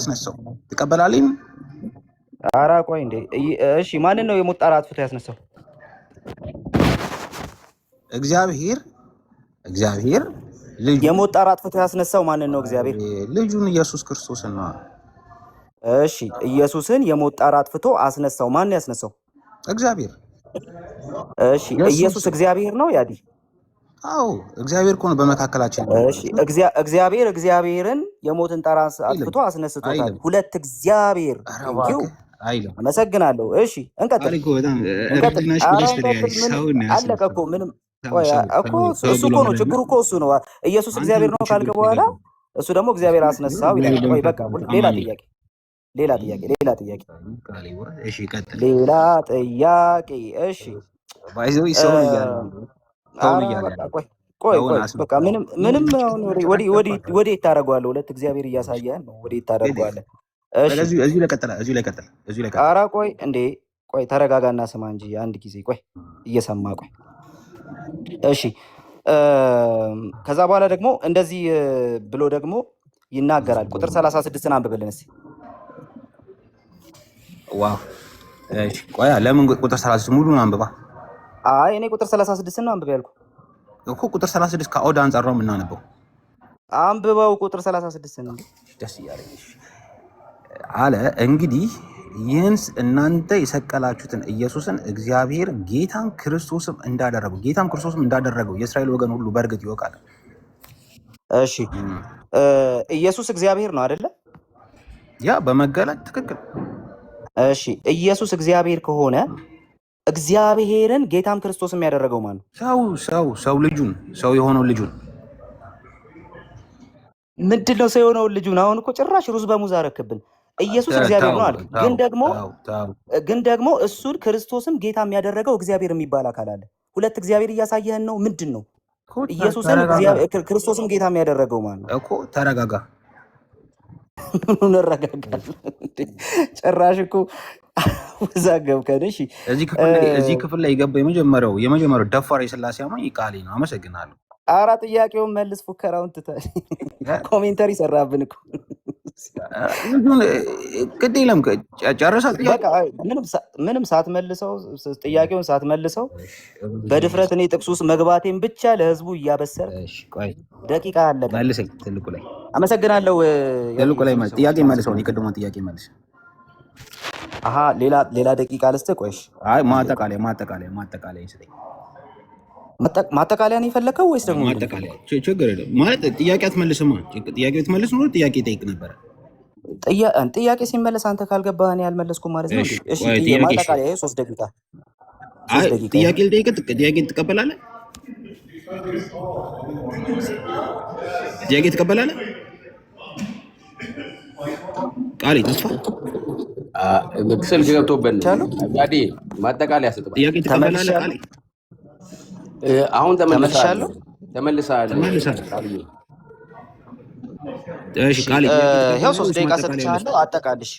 ያስነሳው ትቀበላለህ? ኧረ ቆይ እንዴ! እሺ ማንን ነው የሞት ጣር አጥፍቶ ያስነሳው? እግዚአብሔር የሞት ጣር አጥፍቶ ያስነሳው ማንን ነው? እግዚአብሔር ልጁን ኢየሱስ ክርስቶስን ነው። እሺ ኢየሱስን የሞት ጣር አጥፍቶ አስነሳው። ማን ያስነሳው? እግዚአብሔር። እሺ ኢየሱስ እግዚአብሔር ነው ያዲ? አዎ እግዚአብሔር እኮ ነው በመካከላችን። እሺ እግዚአብሔርን የሞትን ጣር አጥፍቶ አስነስቶታል። ሁለት እግዚአብሔር አይልም። አመሰግናለሁ። እሺ እንቀጥል። አለቀ እኮ ምንም እኮ እሱ እኮ ነው ችግሩ እኮ እሱ ነው። ኢየሱስ እግዚአብሔር ነው ካልክ በኋላ እሱ ደግሞ እግዚአብሔር አስነሳው ይላል። ቆይ በቃ ሌላ ጥያቄ እሺ ቆይ በቃ ምንም አሁን ወዴት ታደርገዋለህ? ሁለት እግዚአብሔር እያሳየህን ነው። ወዴት ታደርገዋለህ? እዚሁ ላይ ቀጥል። ኧረ ቆይ እንዴ ቆይ ተረጋጋና ስማ እንጂ አንድ ጊዜ ቆይ እየሰማ ቆይ እሺ ከዛ በኋላ ደግሞ እንደዚህ ብሎ ደግሞ ይናገራል። ቁጥር 36ን አንብብልን እስኪ። ዋው እሺ ቆይ ለምን ቁጥር 36 ሙሉን አንብባ? አይ እኔ ቁጥር 36 ነው አንብብ ያልኩ እኮ። ቁጥር 36 ከአውድ አንጻር ነው የምናነበው። አንብበው ቁጥር 36 ነው። ደስ እያለኝ አለ። እንግዲህ ይህን እናንተ የሰቀላችሁትን ኢየሱስን እግዚአብሔር ጌታም ክርስቶስም እንዳደረገው የእስራኤል ወገን ሁሉ በእርግጥ ይወቃል። እሺ ኢየሱስ እግዚአብሔር ነው አይደለ? ያ በመገለጥ ትክክል። እሺ ኢየሱስ እግዚአብሔር ከሆነ እግዚአብሔርን ጌታም ክርስቶስም ያደረገው ማን ነው? ሰው የሆነው ልጁን። ምንድነው ሰው የሆነው ልጁን? አሁን እኮ ጭራሽ ሩዝ በሙዝ አረክብን። ኢየሱስ እግዚአብሔር ነው አልክ፣ ግን ደግሞ እሱን ክርስቶስም ጌታ የሚያደረገው እግዚአብሔር የሚባል አካል አለ። ሁለት እግዚአብሔር እያሳየህን ነው። ምንድን ነው ኢየሱስን ክርስቶስም ጌታ የሚያደረገው ማን ነው እኮ? ተረጋጋ። ምን ረጋጋል? ጭራሽ እኮ ወዛገብከን። እሺ እዚህ ክፍል ላይ የገባ የመጀመሪያው ደፋር የሥላሴ አማኝ ቃሌ ነው። አመሰግናለሁ። ኧረ ጥያቄውን መልስ፣ ፉከራውን ትተህ ኮሜንተሪ ሰራብን እኮ። ግድ የለም ጨረሳት። ምንም ሳትመልሰው ጥያቄውን ሳትመልሰው በድፍረት እኔ ጥቅስ ውስጥ መግባቴን ብቻ ለህዝቡ እያበሰር ደቂቃ አለቀ። መልሰኝ ትልቁ ላይ። አመሰግናለሁ። ትልቁ ላይ ጥያቄ መልሰው፣ የቀደመውን ጥያቄ መልስ። አሀ ሌላ ደቂቃ ልስጥህ። ቆይሽ አይ ማጠቃለያ ይስጠኝ። ማጠቃለያ ነው የፈለከው ወይስ ደግሞ ማጠቃለያ? ችግር የለም ማለት ጥያቄ አትመልስማ። ጥያቄ ብትመልስ ኖሮ ጥያቄ ጠይቅ ነበረ። ጥያቄ ሲመለስ አንተ ካልገባህ እኔ አልመለስኩም ማለት ነው። እሺ ማጠቃለያ 3 ደቂቃ። ጥያቄ ልጠይቅ። ጥያቄ ትቀበላለህ? ጥያቄ ትቀበላለህ? ቃሌ ተስፋ ስልክ ገብቶብን ጋዲ ማጠቃለያ ስጥ። ጥያቄ ትቀበላለህ? ቃሌ አሁን ተመልሳለሁ። እሺ ቃሌ ይኸው 3 ደቂቃ ሰጥቻለሁ። አጠቃልሽ።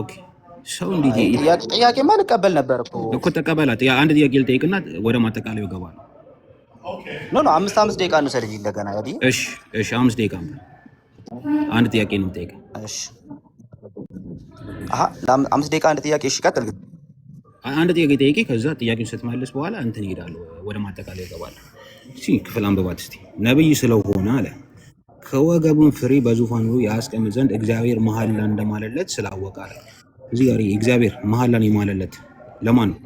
ኦኬ ሰው እንዴ ጥያቄማ ልቀበል ነበር እኮ ተቀበላ። አንድ ጥያቄ ልጠይቅና ወደ ማጠቃለያው እገባለሁ። ኖ 5 ደቂቃ ነው ሰልኝ እንደገና ጋዲ። እሺ 5 ደቂቃ አንድ ጥያቄ ነው የምጠይቀው። እሺ አሃ ለ5 ደቂቃ አንድ ጥያቄ። እሺ ቀጥል። አንድ ጥያቄ ጠይቄ ከዛ ጥያቄውን ስትመልስ በኋላ እንትን እሄዳለሁ፣ ወደ ማጠቃለያ እገባለሁ። እሺ ክፍል አንብባት እስቲ። ነብይ ስለሆነ አለ ከወገቡን ፍሬ በዙፋኑ ያስቀምጥ ዘንድ እግዚአብሔር መሐላ እንደማለለት ስላወቀ አለ። እዚህ ጋር እግዚአብሔር መሐላን የማለለት ለማን ነው?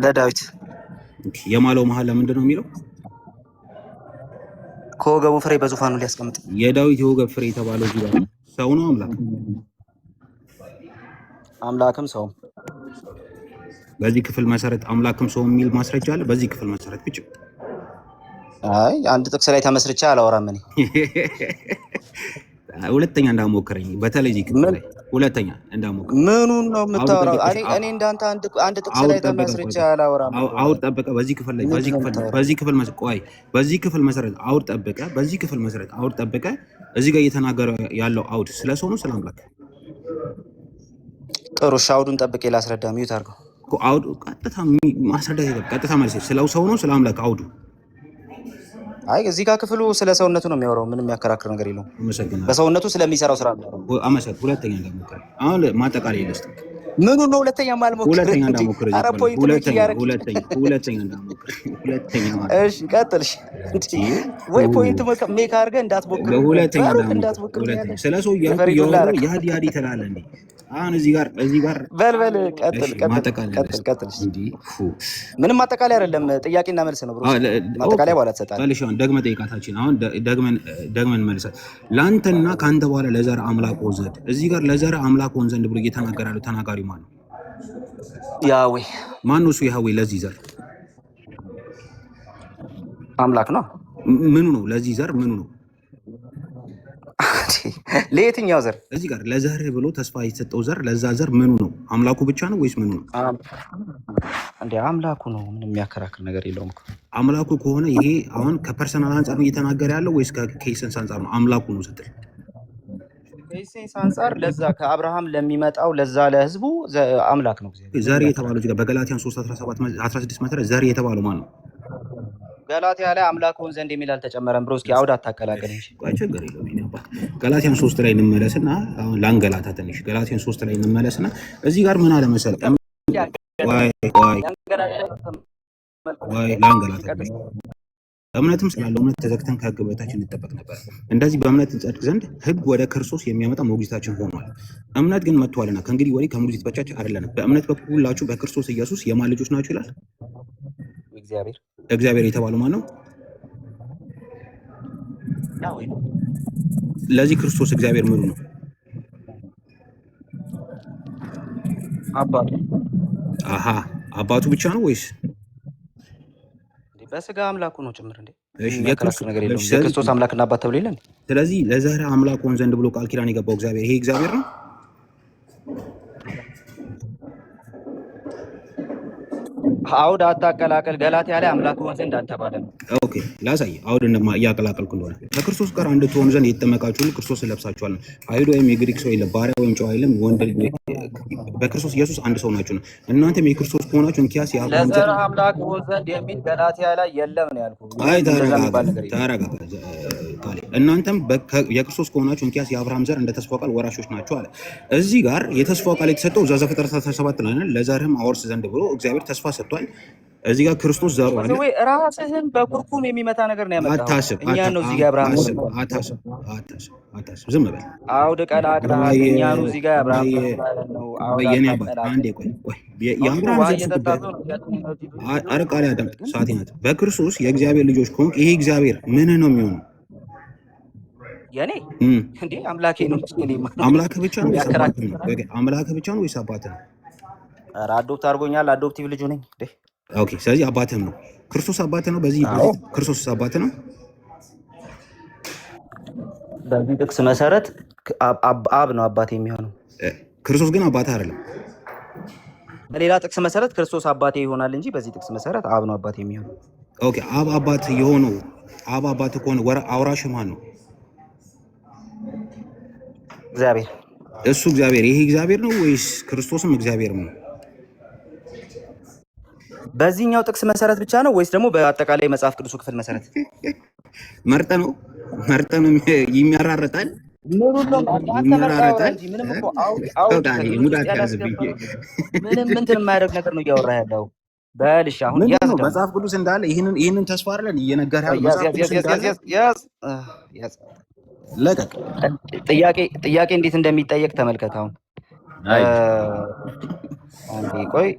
ለዳዊት። የማለው መሐላ ምንድነው የሚለው? ከወገቡ ፍሬ በዙፋኑ ሊያስቀምጥ። የዳዊት የወገብ ፍሬ የተባለው እዚህ ጋር ሰው ነው አምላክም ሰውም? በዚህ ክፍል መሰረት አምላክም ሰው የሚል ማስረጃ አለ። በዚህ ክፍል መሰረት ብቻ። አይ አንድ ጥቅስ ላይ ተመስርቻ አላወራም እኔ። ሁለተኛ እንዳሞከረኝ በተለይ እዚህ ክፍል ላይ ሁለተኛ እንዳሞከረኝ። ምኑን ነው የምታወራው? እኔ እንዳንተ አንድ ጥቅስ ላይ ተመስርቻ አላወራም። አውር ጠበቀ። በዚህ ክፍል ላይ በዚህ ክፍል መሰረት አውር ጠበቀ። በዚህ ክፍል መሰረት አውር ጠበቀ። እዚህ ጋር እየተናገረ ያለው አውድ ስለ ሰው ነው ስለ አምላክ? ጥሩ አውዱን ጠብቄ ላስረዳ። ሚዩት አድርገው። አውዱ ቀጥታ ማስረዳት ቀጥታ ማለት ስለ ሰው ነው ስለ አምላክ አውዱ አይ እዚህ ጋር ክፍሉ ስለ ሰውነቱ ነው የሚያወራው። ምንም የሚያከራክር ነገር የለውም። አመሰግናለሁ። በሰውነቱ ስለሚሰራው ስራ ነው። ሁለተኛ እንዳትሞክር። አሁን ማጠቃለያ ልስጥ። ምኑ ነው ሁለተኛ ማልሞክር? ሁለተኛ እንዳትሞክር። ኧረ ፖይንት ነው ያረክ። ሁለተኛ እንዳትሞክር። ሁለተኛ ማለት እሺ፣ ቀጥልሽ ወይ ፖይንት ሜክ አድርገህ እንዳትሞክር። ሁለተኛ እንዳትሞክር። ስለ ሰው ያዲ ትላለህ እንዴ? አሁን እዚህ ጋር በል ቀጥል። ምንም ማጠቃለያ አይደለም፣ ጥያቄና መልስ ነው ብሮ። ማጠቃለያ በኋላ ትሰጣለህ። እሺ፣ አሁን ደግመህ ጠይቃታችን። አሁን ደግመን መልሰህ ለአንተና ከአንተ በኋላ ለዘር አምላክ ሆን ዘንድ። እዚህ ጋር ለዘር አምላክ ሆን ዘንድ ብሎ እየተናገረ ያለው ተናጋሪ ማን ነው? ያዌ። ማን ነው እሱ? ያዌ ለዚህ ዘር አምላክ ነው። ምኑ ነው? ለዚህ ዘር ምኑ ነው? ለየትኛው ዘር? እዚህ ጋር ለዘር ብሎ ተስፋ የተሰጠው ዘር፣ ለዛ ዘር ምኑ ነው? አምላኩ ብቻ ነው ወይስ ምኑ ነው? እንዴ አምላኩ ነው። ምንም የሚያከራክር ነገር የለውም። አምላኩ ከሆነ ይሄ አሁን ከፐርሰናል አንጻር ነው እየተናገረ ያለው ወይስ ከኤሰንስ አንጻር ነው? አምላኩ ነው ስትል ከኤሰንስ አንጻር ለዛ ከአብርሃም ለሚመጣው ለዛ ለህዝቡ አምላክ ነው። ዘር የተባለው እዚህ ጋር በገላትያን 3:17-16 መሰረት ዘር የተባለው ማን ነው? ገላትያ ላይ አምላክ ሆን ዘንድ የሚል አልተጨመረም። ብሮ እስኪ አውድ አታቀላቀል እንጂ ችግር የለውም። ገላትያን 3 ላይ እንመለስና አሁን ላንገላታ ትንሽ ገላትያን 3 ላይ እንመለስና እዚህ ጋር ምን አለ መሰለህ? ላንገላታ እምነትም ስላለው እምነት ተዘግተን ከህግ በታች እንጠበቅ ነበር። እንደዚህ በእምነት እንጸድቅ ዘንድ ህግ ወደ ክርስቶስ የሚያመጣ ሞግዚታችን ሆኗል። እምነት ግን መጥቷልና ከእንግዲህ ወዲህ ከሞግዚት በታች አይደለንም። በእምነት በኩል ሁላችሁ በክርስቶስ ኢየሱስ የማን ልጆች ናችሁ ይላል? እግዚአብሔር የተባለው ማን ነው? ለዚህ ክርስቶስ እግዚአብሔር ምኑ ነው? አባቱ። አሃ አባቱ ብቻ ነው ወይስ በስጋ አምላኩ ነው ጭምር? እንዴ የክርስቶስ አምላክና አባት ተብሎ የለን? ስለዚህ ለዘር አምላክ ሆን ዘንድ ብሎ ቃል ኪዳን የገባው እግዚአብሔር ይሄ እግዚአብሔር ነው። አውድ አታቀላቀል። ገላትያ ላይ አምላክ ሆን ዘንድ አልተባለም። ኦኬ ላሳይ አውድ እያቀላቀልኩ እንደሆነ። ከክርስቶስ ጋር አንድ ትሆኑ ዘንድ የተጠመቃችሁ ሁሉ ክርስቶስ ለብሳችኋል። አይሁድ ወይም የግሪክ ሰው የለም፣ ባሪያ ወይም ጨዋ የለም፣ ወንድ በክርስቶስ ኢየሱስ አንድ ሰው ናችሁ። እናንተም የክርስቶስ ከሆናችሁ እንኪያስ የአብርሃም ዘር አምላክ ሆን ዘንድ የሚል ገላትያ ላይ የለም ነው ያልኩት። አይ ተረጋጋ። እናንተም የክርስቶስ ከሆናችሁ እንኪያስ የአብርሃም ዘር እንደ ተስፋው ቃል ወራሾች ናችሁ አለ። እዚህ ጋር የተስፋው ቃል የተሰጠው ዘፍጥረት 17 ላይ ነው። ለዘርህም አወርስ ዘንድ ብሎ እግዚአብሔር ተስፋ ሰጥቷል። እዚህ ጋር ክርስቶስ ዘሩ አለ። ወይ ራስህን በኩርኩም የሚመታ ነገር ነው ያመጣው። አታስብ። እኛ ነው እዚህ ጋር አብርሃም ዝም በል። አውድ ቀላቅላ እኛ ነው እዚህ ጋር አብርሃም ነው። የኔ አባት አንዴ ቆይ የአብርሃም አረቃሪ አዳም ሰዓት ናት። በክርስቶስ የእግዚአብሔር ልጆች ከሆንክ ይሄ እግዚአብሔር ምን ነው የሚሆነው? የኔ እንዴ አምላኬ ነው። አምላክ ብቻ ነው ወይስ አባት ነው? አምላክ ብቻ ነው ወይስ አባት ነው? ኧረ አዶፕት አድርጎኛል። አዶፕቲቭ ልጁ ነኝ። ኦኬ ስለዚህ አባትም ነው። ክርስቶስ አባት ነው። በዚህ ክርስቶስ አባት ነው። በዚህ ጥቅስ መሰረት አብ ነው አባት የሚሆነው። ክርስቶስ ግን አባት አይደለም። በሌላ ጥቅስ መሰረት ክርስቶስ አባቴ ይሆናል እንጂ በዚህ ጥቅስ መሰረት አብ ነው አባት የሚሆነው። ኦኬ አብ አባት የሆነው አብ አባት ከሆነ አውራሽ ማን ነው? እግዚአብሔር። እሱ እግዚአብሔር ይሄ እግዚአብሔር ነው ወይስ ክርስቶስም እግዚአብሔር ነው? በዚህኛው ጥቅስ መሰረት ብቻ ነው ወይስ ደግሞ በአጠቃላይ መጽሐፍ ቅዱስ ክፍል መሰረት? መርጠ ነው ይመራረጣል። ምንም እንትን የማያደርግ ነገር ነው እያወራ ያለው። በልሽ አሁን ያዝ መጽሐፍ ቅዱስ እንዳለ ይህንን ተስፋ አይደለን እየነገርህ ለቀቅ። ጥያቄ እንዴት እንደሚጠየቅ ተመልከት። አሁን አንዴ ቆይ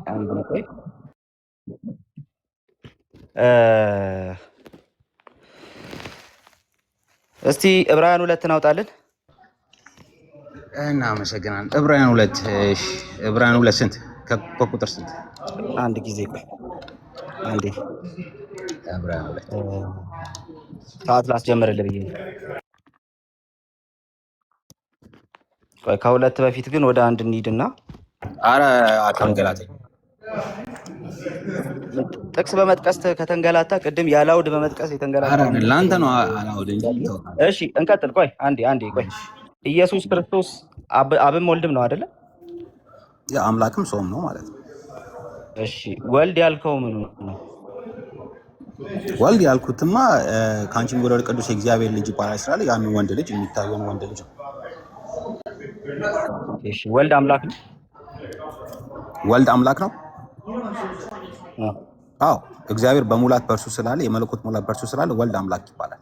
እስቲ ዕብራውያን 2 እናውጣለን። እናመሰግናለን። ዕብራውያን 2 እሺ፣ ዕብራውያን 2 ስንት ከቁጥር ስንት? አንድ ጊዜ ቆይ አንዴ ዕብራውያን 2 ሰዓት ላስጀምርልህ ብዬ ቆይ ከሁለት በፊት ግን ወደ አንድ እንሂድና አረ አታንገላተኝ። ጥቅስ በመጥቀስ ከተንገላታ ቅድም ያላውድ በመጥቀስ የተንገላታ ለአንተ ነው አላውድ እንጂ። እሺ እንቀጥል። ቆይ አንዴ ቆይ ኢየሱስ ክርስቶስ አብም ወልድም ነው አይደለ? ያ አምላክም ሰውም ነው ማለት ነው። እሺ ወልድ ያልከው ምን ነው? ወልድ ያልኩትማ ከአንቺ የሚወለድ ቅዱስ የእግዚአብሔር ልጅ ይባላል ስላለ ያን ወንድ ልጅ የሚታየውን ወንድ ልጅ ነው። እሺ ወልድ አምላክ ነው። ወልድ አምላክ ነው። አዎ እግዚአብሔር በሙላት በእርሱ ስላለ የመለኮት ሙላት በእርሱ ስላለ ወልድ አምላክ ይባላል።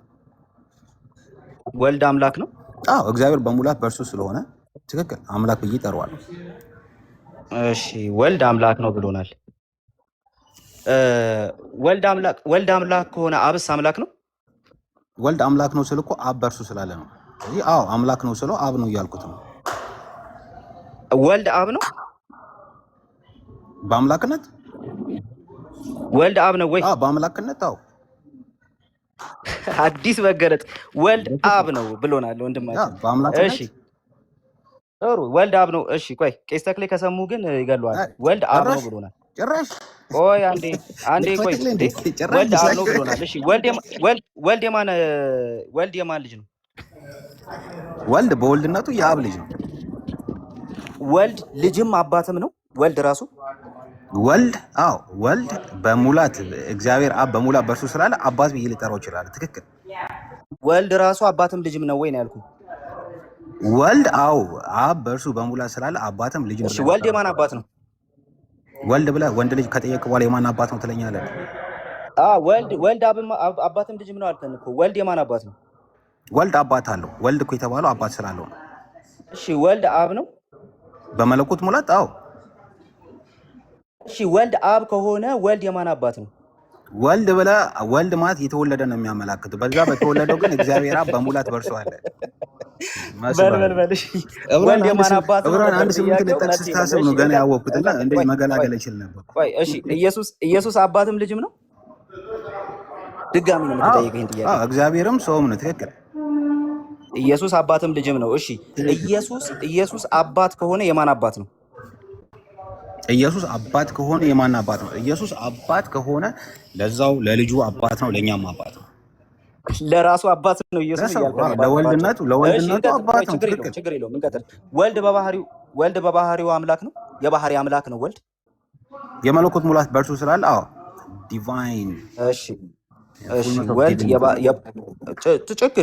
ወልድ አምላክ ነው። አዎ እግዚአብሔር በሙላት በእርሱ ስለሆነ ትክክል አምላክ ብዬ እጠራዋለሁ። እሺ ወልድ አምላክ ነው ብሎናል። ወልድ አምላክ ከሆነ አብስ አምላክ ነው። ወልድ አምላክ ነው ስል እኮ አብ በእርሱ ስላለ ነው። ስለዚህ አዎ አምላክ ነው ስለው አብ ነው እያልኩት ነው። ወልድ አብ ነው በአምላክነት። ወልድ አብ ነው ወይ? አዎ በአምላክነት። አዎ አዲስ መገለጥ ወልድ አብ ነው ብሎናል ወንድማችን። በአምላክነት። እሺ ጥሩ ወልድ አብ ነው። እሺ ቆይ ቄስ ተክሌ ከሰሙ ግን ይገሉዋል። ወልድ አብ ነው ብሎናል። ጭራሽ ቆይ አንዴ ቆይ ወልድ አብ ነው ብሎናል። እሺ ወልድ የማን ልጅ ነው? ወልድ በወልድነቱ የአብ ልጅ ነው። ወልድ ልጅም አባትም ነው። ወልድ ራሱ ወልድ ወልድ በሙላት እግዚአብሔር አብ በሙላት በእርሱ ስላለ አባት ብዬ ልጠራው ይችላል። ትክክል። ወልድ ራሱ አባትም ልጅም ነው ወይ ነው ያልኩህ? ወልድ አብ በእርሱ በሙላት ስላለ አባትም ልጅ ነው። እሺ ወልድ የማን አባት ነው? ወልድ ብለህ ወንድ ልጅ ከጠየቅ በኋላ የማን አባት ነው ትለኛለህ? ወልድ አባትም ልጅም ነው አልከን እኮ። ወልድ የማን አባት ነው? ወልድ አባት አለው። ወልድ እኮ የተባለው አባት ስላለው ነው። እሺ ወልድ አብ ነው በመለኮት ሙላት። እሺ ወልድ አብ ከሆነ ወልድ የማን አባት ነው? ወልድ ብለህ ወልድ ማለት የተወለደ ነው የሚያመላክተው። በዛ በተወለደው ግን እግዚአብሔር አብ በሙላት በእርሱ አለ። በልበልበል። ወልድ የማን አባት ነው? ዕብራውያን 1:8 ልጠቅስ ስታስብ ነው ገና ያወቅሁትና እንደዚህ መገላገል ይችል ነበር። ቆይ እሺ ኢየሱስ አባትም ልጅም ነው? ድጋሚ ነው የምትጠይቀኝ ጥያቄ። እግዚአብሔርም ሰውም ነው። ትክክል። ኢየሱስ አባትም ልጅም ነው። እሺ ኢየሱስ አባት ከሆነ የማን አባት ነው? ኢየሱስ አባት ከሆነ የማን አባት ነው? ኢየሱስ አባት ከሆነ ለዛው ለልጁ አባት ነው፣ ለኛም አባት ነው። ለራሱ አባት ነው ኢየሱስ ለወልድነቱ አባት ነው። ችግር የለውም እንቀጥል። ወልድ በባህሪው አምላክ ነው። የባህሪ አምላክ ነው ወልድ። የመለኮት ሙላት በእርሱ ስላለ ዲቫይን። እሺ ወልድ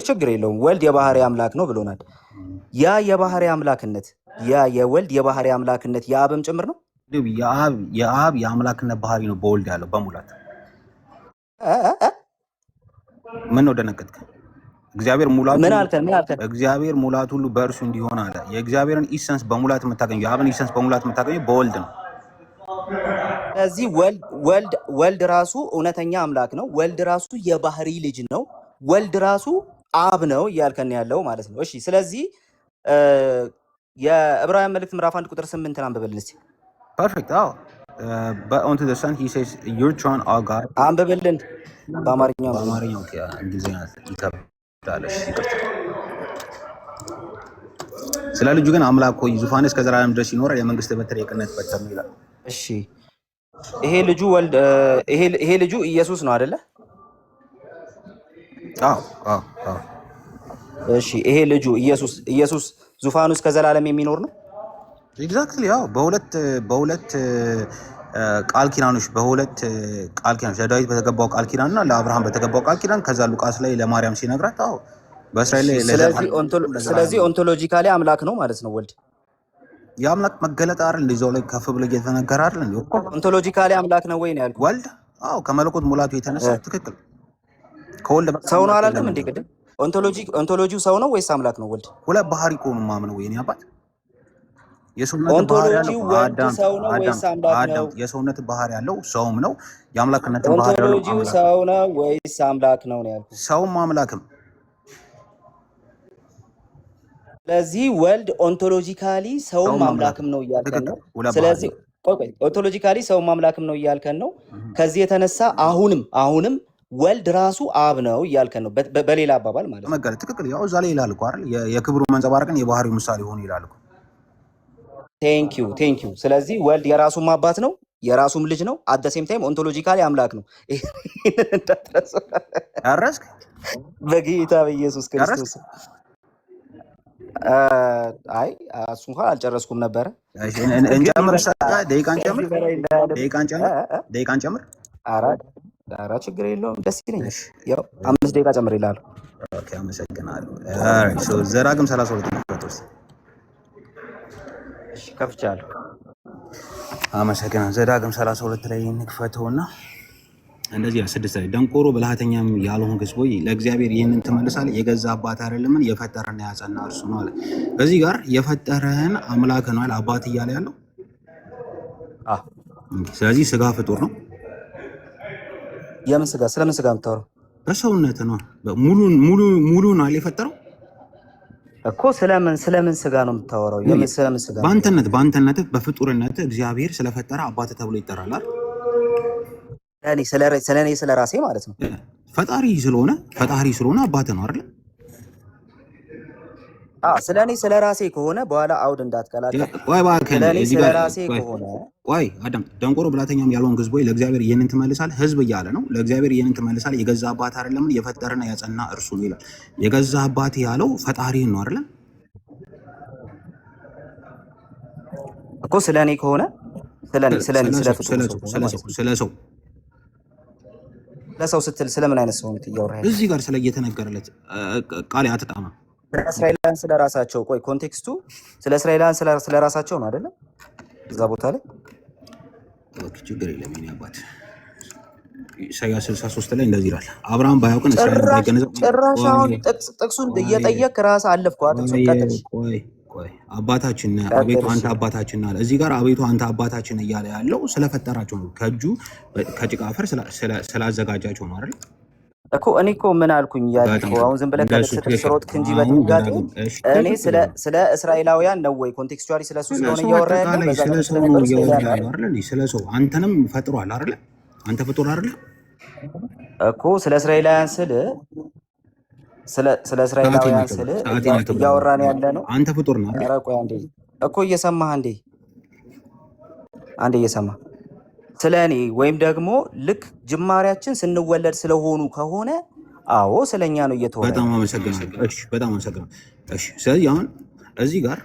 ችግር የለውም። ወልድ የባህሪ አምላክ ነው ብሎናል። ያ የባህሪ አምላክነት የወልድ የባህሪ አምላክነት የአብም ጭምር ነው። የአብ የአምላክነት ባህሪ ነው በወልድ ያለው በሙላት። ምን ነው ደነገጥክ? እግዚአብሔር ሙላት ሁሉ በእርሱ እንዲሆን አለ። የእግዚአብሔርን ኢሰንስ በሙላት የምታገኘው የአብን ኢሰንስ በሙላት የምታገኘው በወልድ ነው። ስለዚህ ወልድ ራሱ እውነተኛ አምላክ ነው። ወልድ ራሱ የባህሪ ልጅ ነው። ወልድ ራሱ አብ ነው እያልከን ያለው ማለት ነው። እሺ ስለዚህ የዕብራውያን መልእክት ምዕራፍ 1:8 አንብበልን እስኪ። ፐርፌክት። but unto the son he says your throne all God አንብበልን በአማርኛው እንግሊዝኛ ይከብዳል። ስለ ልጁ ግን አምላክ ሆይ ዙፋንህ እስከ ዘላለም ድረስ ይኖራል፣ የመንግስት በትር የቅነት በትር ነው ይላል። እሺ ይሄ ልጁ ኢየሱስ ነው አይደለ? እሺ ይሄ ልጁ ኢየሱስ ዙፋኑ እስከ ዘላለም የሚኖር ነው። ኤግዛክትሊ። በሁለት ቃል ኪዳኖች ለዳዊት በተገባው ቃል ኪዳን እና ለአብርሃም በተገባው ቃል ኪዳን ከዛ ሉቃስ ላይ ለማርያም ሲነግራት በእስራኤል ላይ ስለዚህ ኦንቶሎጂካሊ አምላክ ነው ማለት ነው ወልድ። የአምላክ መገለጥ አይደል? እንደዛው ላይ ከፍ ብሎ እየተነገረ አይደል? ኦንቶሎጂካሊ አምላክ ነው ወይ ነው ያልኩት። ወልድ ከመለኮት ሙላቱ የተነሳ ትክክል። ከወልድ ሰው ነው አላልክም እንዴ ቅድም? ኦንቶሎጂው ሰው ነው ወይስ አምላክ ነው ወልድ? ሁለት ባህሪ እኮ ነው የማምነው የኔ አባት። ኦንቶሎጂው ወልድ ሰው ነው ወይስ አምላክ ነው? የሰውነት ባህሪ ያለው ሰውም ነው። የአምላክነት ባህሪ ያለው ኦንቶሎጂው ሰው ነው ወይስ አምላክ ነው ነው ያልኩት። ሰውም አምላክም። ስለዚህ ወልድ ኦንቶሎጂካሊ ሰውም አምላክም ነው እያልከን ነው። ስለዚህ ኦንቶሎጂካሊ ሰውም አምላክም ነው እያልከን ነው። ከዚህ የተነሳ አሁንም ወልድ ራሱ አብ ነው እያልከን ነው። በሌላ አባባል ማለት ነው። መገለጥ ትክክል። ያው እዛ ላይ ይላል እኮ አይደል? የክብሩ መንጸባረቅን የባህሪው ምሳሌ ሆኖ ይላል እኮ። ቴንክ ዩ። ስለዚህ ወልድ የራሱም አባት ነው የራሱም ልጅ ነው። አት ዘ ሴም ታይም ኦንቶሎጂካሊ አምላክ ነው። እንዳትረሱ። ያረስክ በጌታ በኢየሱስ ክርስቶስ። አይ እሱ እንኳን አልጨረስኩም ነበረ። እንጨምር። ደቂቃን ጨምር። ኧረ ኧረ ችግር የለውም ደስ ይለኛል። ያው 5 ደቂቃ ጨምር ይላሉ። ኦኬ አመሰግናለሁ። ኦልራይት ሶ ዘዳግም 32 ነው። እሺ ከፍቻለሁ። አመሰግናለሁ። ዘዳግም 32 ላይ እንክፈተውና እንደዚህ 6 ላይ ደንቆሮ ብልሃተኛም ያልሆንክ ሕዝብ ሆይ ለእግዚአብሔር ይህንን ትመልሳለህ። የገዛ አባት አይደለምን? የፈጠረህን ያጸና እርሱ ነው አለ። እዚህ ጋር የፈጠረህን አምላክ ነው አለ አባት እያለ ያለው። ስለዚህ ስጋ ፍጡር ነው። የምን ስጋ? ስለምን ስጋ የምታወራው? በሰውነት ነው። ሙሉን አለ የፈጠረው እኮ። ስለምን ስጋ ነው የምታወራው? ስለምን ስጋ? በአንተነት በፍጡርነት እግዚአብሔር ስለፈጠረ አባት ተብሎ ይጠራል አይደል? ስለኔ ስለ ራሴ ማለት ነው። ፈጣሪ ስለሆነ አባት ነው አይደል? ስለኔ ስለ ራሴ ከሆነ በኋላ አውድ እንዳትቀላቀል። ስለኔ ስለ ራሴ ከሆነ ቆይ አዳም ደንቆሮ ብላተኛም ያልሆንክ ሕዝብ ሆይ ለእግዚአብሔር ይህንን ትመልሳለህ። ሕዝብ እያለ ነው። ለእግዚአብሔር ይህንን ትመልሳለህ። የገዛ አባት አይደለምን? የፈጠረና ያጸና እርሱ ነው ይላል። የገዛ አባት ያለው ፈጣሪን ነው አይደል? እኮ ስለኔ ከሆነ ለሰው ስትል ስለምን አይነት ሰው እያወራህ? እዚህ ጋር ስለ እየተነገረለት ቃል አትጣማ። እስራኤላውያን ስለ ራሳቸው ቆይ፣ ኮንቴክስቱ ስለ እስራኤላውያን ስለ ራሳቸው ነው አይደለም? እዛ ቦታ ላይ ኦኬ፣ ችግር የለም። የእኔ አባት ኢሳይያስ 63 ላይ እንደዚህ ይላል፣ አብርሃም ባያውቅን እስራኤል ባይገነዘብ። ጭራሽ አሁን ጥቅሱን እየጠየቅ ራስህ አለፍኩ። ቆይ አባታችን አቤቱ አንተ አባታችን አለ። እዚህ ጋር አቤቱ አንተ አባታችን እያለ ያለው ስለፈጠራቸው ነው። ከእጁ ከጭቃ አፈር ስላዘጋጃቸው ነው አይደል? እኮ እኔ እኮ ምን አልኩኝ? አሁን ዝም ብለህ ከስሮት እንጂ በድንጋጤ እኔ ስለ እስራኤላውያን ነው ወይ ኮንቴክስቹዋሊ ስለሱ ስለሆነ እያወራ ያለው ስለ ሰው አንተንም ፈጥሯል አይደል? አንተ ፍጡር አይደል እኮ ስለ እስራኤላውያን ስለ እስራኤላውያን እያወራን ያለ ነው። አንተ ፍጡር ነው አይደል? ቆይ አንዴ እኮ እየሰማህ አንዴ እየሰማህ ስለ እኔ ወይም ደግሞ ልክ ጅማሬያችን ስንወለድ ስለሆኑ ከሆነ አዎ ስለኛ ነው እየተወራ። በጣም አመሰግናለሁ። እሺ በጣም አመሰግናለሁ። እሺ ስለዚህ አሁን እዚህ ጋር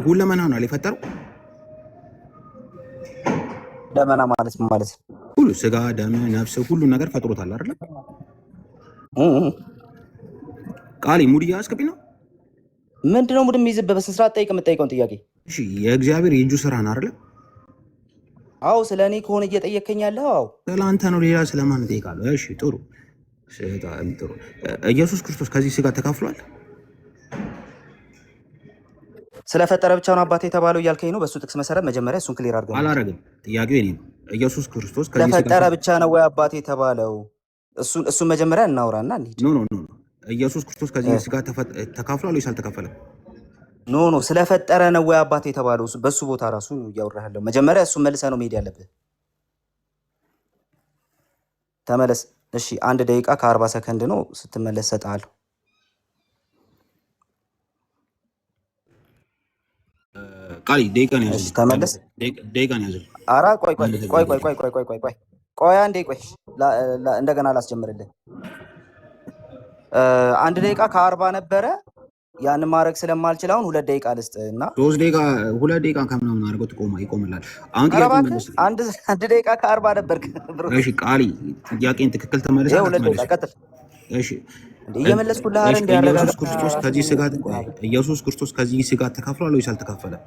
ሁለመና ነው የፈጠረው። ለመና ማለት ምን ማለት ነው? ሁሉ ስጋ፣ ደም፣ ነፍስ ሁሉ ነገር ፈጥሮታል አይደል? ቃሊ ሙድ እያስከብኝ ነው። ምንድነው ሙድ የሚይዝበት? በስነ ስርዓት ጠይቅ የምጠይቀውን ጥያቄ። እሺ የእግዚአብሔር የእጁ ስራ ነው አይደል? አዎ ስለ እኔ ከሆነ እየጠየከኝ ያለው አዎ ስለ አንተ ነው። ሌላ ስለማን እጠይቃለሁ? እሺ ጥሩ ጥሩ። ኢየሱስ ክርስቶስ ከዚህ ስጋ ተካፍሏል? ስለፈጠረ ብቻ ነው አባቴ የተባለው እያልከኝ ነው? በእሱ ጥቅስ መሰረት መጀመሪያ እሱን ክሊር አድርገን። አላረግም። ጥያቄው የኔ ነው። ኢየሱስ ክርስቶስ ከዚህ ስለፈጠረ ብቻ ነው ወይ አባቴ የተባለው? እሱን መጀመሪያ እናውራና እንሂድ። ኖ ኢየሱስ ክርስቶስ ከዚህ ስጋ ተካፍሏል ወይስ አልተካፈለም? ኖ ስለፈጠረ ነው ወይ አባቴ የተባለው? በሱ ቦታ ራሱ እያወራህ ያለው መጀመሪያ እሱን መልሰህ ነው መሄድ ያለብህ። ተመለስ። እሺ 1 ደቂቃ ከ40 ሰከንድ ነው። ስትመለስ እሰጥሃለሁ። ቃሊ ደቂቃ ነው ያዘው። ተመለስ። ደቂቃ ነው ያዘው። ኧረ ቆይ አንዴ ቆይ፣ እንደገና ላስጀምርልህ። 1 ደቂቃ ከ40 ነበረ። ያንን ማድረግ ስለማልችል አሁን 2 ደቂቃ ልስጥ እና 2 ደቂቃ ከምናምን አድርገው ይቆምላል። አሁን አንድ ደቂቃ ከ40 ነበር። እሺ ቃሊ ጥያቄን ትክክል ተመለሰ። 2 ደቂቃ ቀጥል። እሺ እየመለስኩልህ አይደል? እንዲያረጋጋ ኢየሱስ ክርስቶስ ከዚህ ስጋ ተካፍሏል ወይስ አልተካፈለም?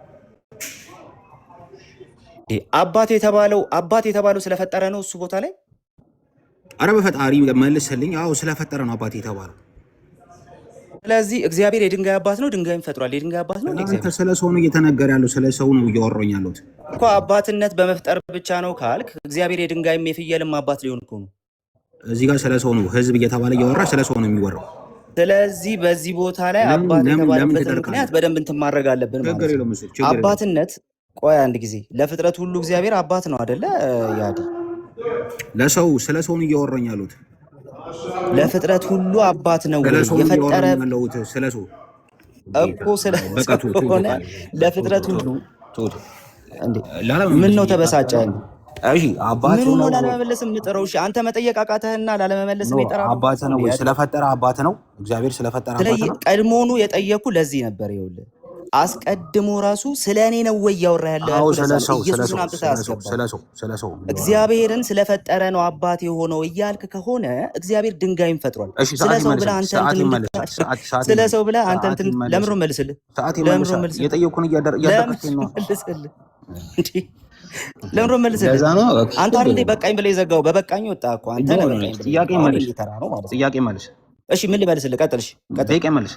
አባት የተባለው ስለፈጠረ ነው እሱ ቦታ ላይ። አረ በፈጣሪ መልስልኝ። አዎ ስለፈጠረ ነው አባት የተባለው። ስለዚህ እግዚአብሔር የድንጋይ አባት ነው፣ ድንጋይም ፈጥሯል። የድንጋይ አባት ነው። አንተ ስለ ሰው ነው እየተነገረ ያለው፣ ስለ ሰው ነው እያወራኝ ያለሁት እኮ። አባትነት በመፍጠር ብቻ ነው ካልክ እግዚአብሔር የድንጋይም የፍየልም አባት ሊሆን እኮ ነው። እዚህ ጋር ስለ ሰው ነው ህዝብ እየተባለ እያወራ ስለ ሰው ነው የሚወራው። ስለዚህ በዚህ ቦታ ላይ አባት የተባለበት ምክንያት በደንብ እንትን ማድረግ አለብን ማለት ነው። አባትነት ቆይ አንድ ጊዜ ለፍጥረት ሁሉ እግዚአብሔር አባት ነው አይደለ? ያዲ ለሰው ስለ ሰው ነው እያወራኝ ያለሁት። ለፍጥረት ሁሉ አባት ነው የፈጠረ ስለ ሰው እኮ ስለሆነ ለፍጥረት ሁሉ ምን ነው ተበሳጨ? እሺ አባት ነው ላለመመለስ የምጥረው። እሺ አንተ መጠየቅ አቃተህና ላለመመለስ የምጠራው አባት ነው ወይ? ስለፈጠረ አባት ነው እግዚአብሔር ስለፈጠረ አባት ነው። ቀድሞኑ የጠየኩ ለዚህ ነበር። ይኸውልህ አስቀድሞ ራሱ ስለ እኔ ነው ወይ እያወራ ያለ ያልኩህ ለዛ ነው። ኢየሱስን አምጥተህ አስገባው። እግዚአብሔርን ስለፈጠረ ነው አባት የሆነው እያልክ ከሆነ እግዚአብሔር ድንጋይን ፈጥሯል። ስለ ሰው ብለህ አንተ ስለ ሰው ብለህ አንተ እንትን ለምሮ መልስልህ ለምሮ መልስልህ አንተ አይደል በቃኝ ብለህ የዘጋው በበቃኝ ወጣ እኮ አንተ ነህ። በቃኝ ጥያቄ መልስ። እሺ ምን ልመልስልህ? ቀጥል። እሺ ቀጥል መልስ።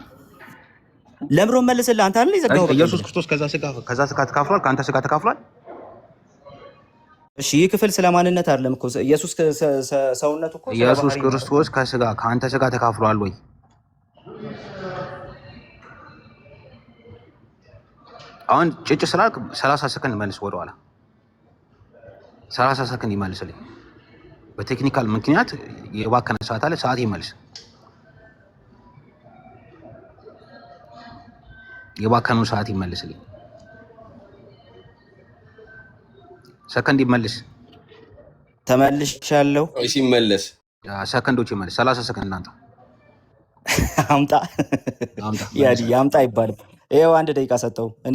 ለምሮ መልስልህ አንተ አይደል የዘጋው? ኢየሱስ ክርስቶስ ከዛ ስጋ ተካፍሏል፣ ከአንተ ስጋ ተካፍሏል። እሺ ይህ ክፍል ስለ ማንነት አይደለም እኮ ኢየሱስ ሰውነቱ እኮ ኢየሱስ ክርስቶስ ከስጋ ከአንተ ስጋ ተካፍሏል ወይ? አሁን ጭጭ ስላልክ 30 ሰከንድ መልስ ወደኋላ 30 ሰከንድ ይመልስልኝ። በቴክኒካል ምክንያት የባከነ ሰዓት አለ። ሰዓት ይመልስ። የባከነው ሰዓት ይመልስልኝ። ሰከንድ ይመልስ። ተመልሻለሁ። እሺ ይመለስ። ሰከንዶች ይመልስ። 30 ሰከንድ እናንተ አምጣ ያምጣ አይባልም። ይኸው 1 ደቂቃ ሰጠው። እኔ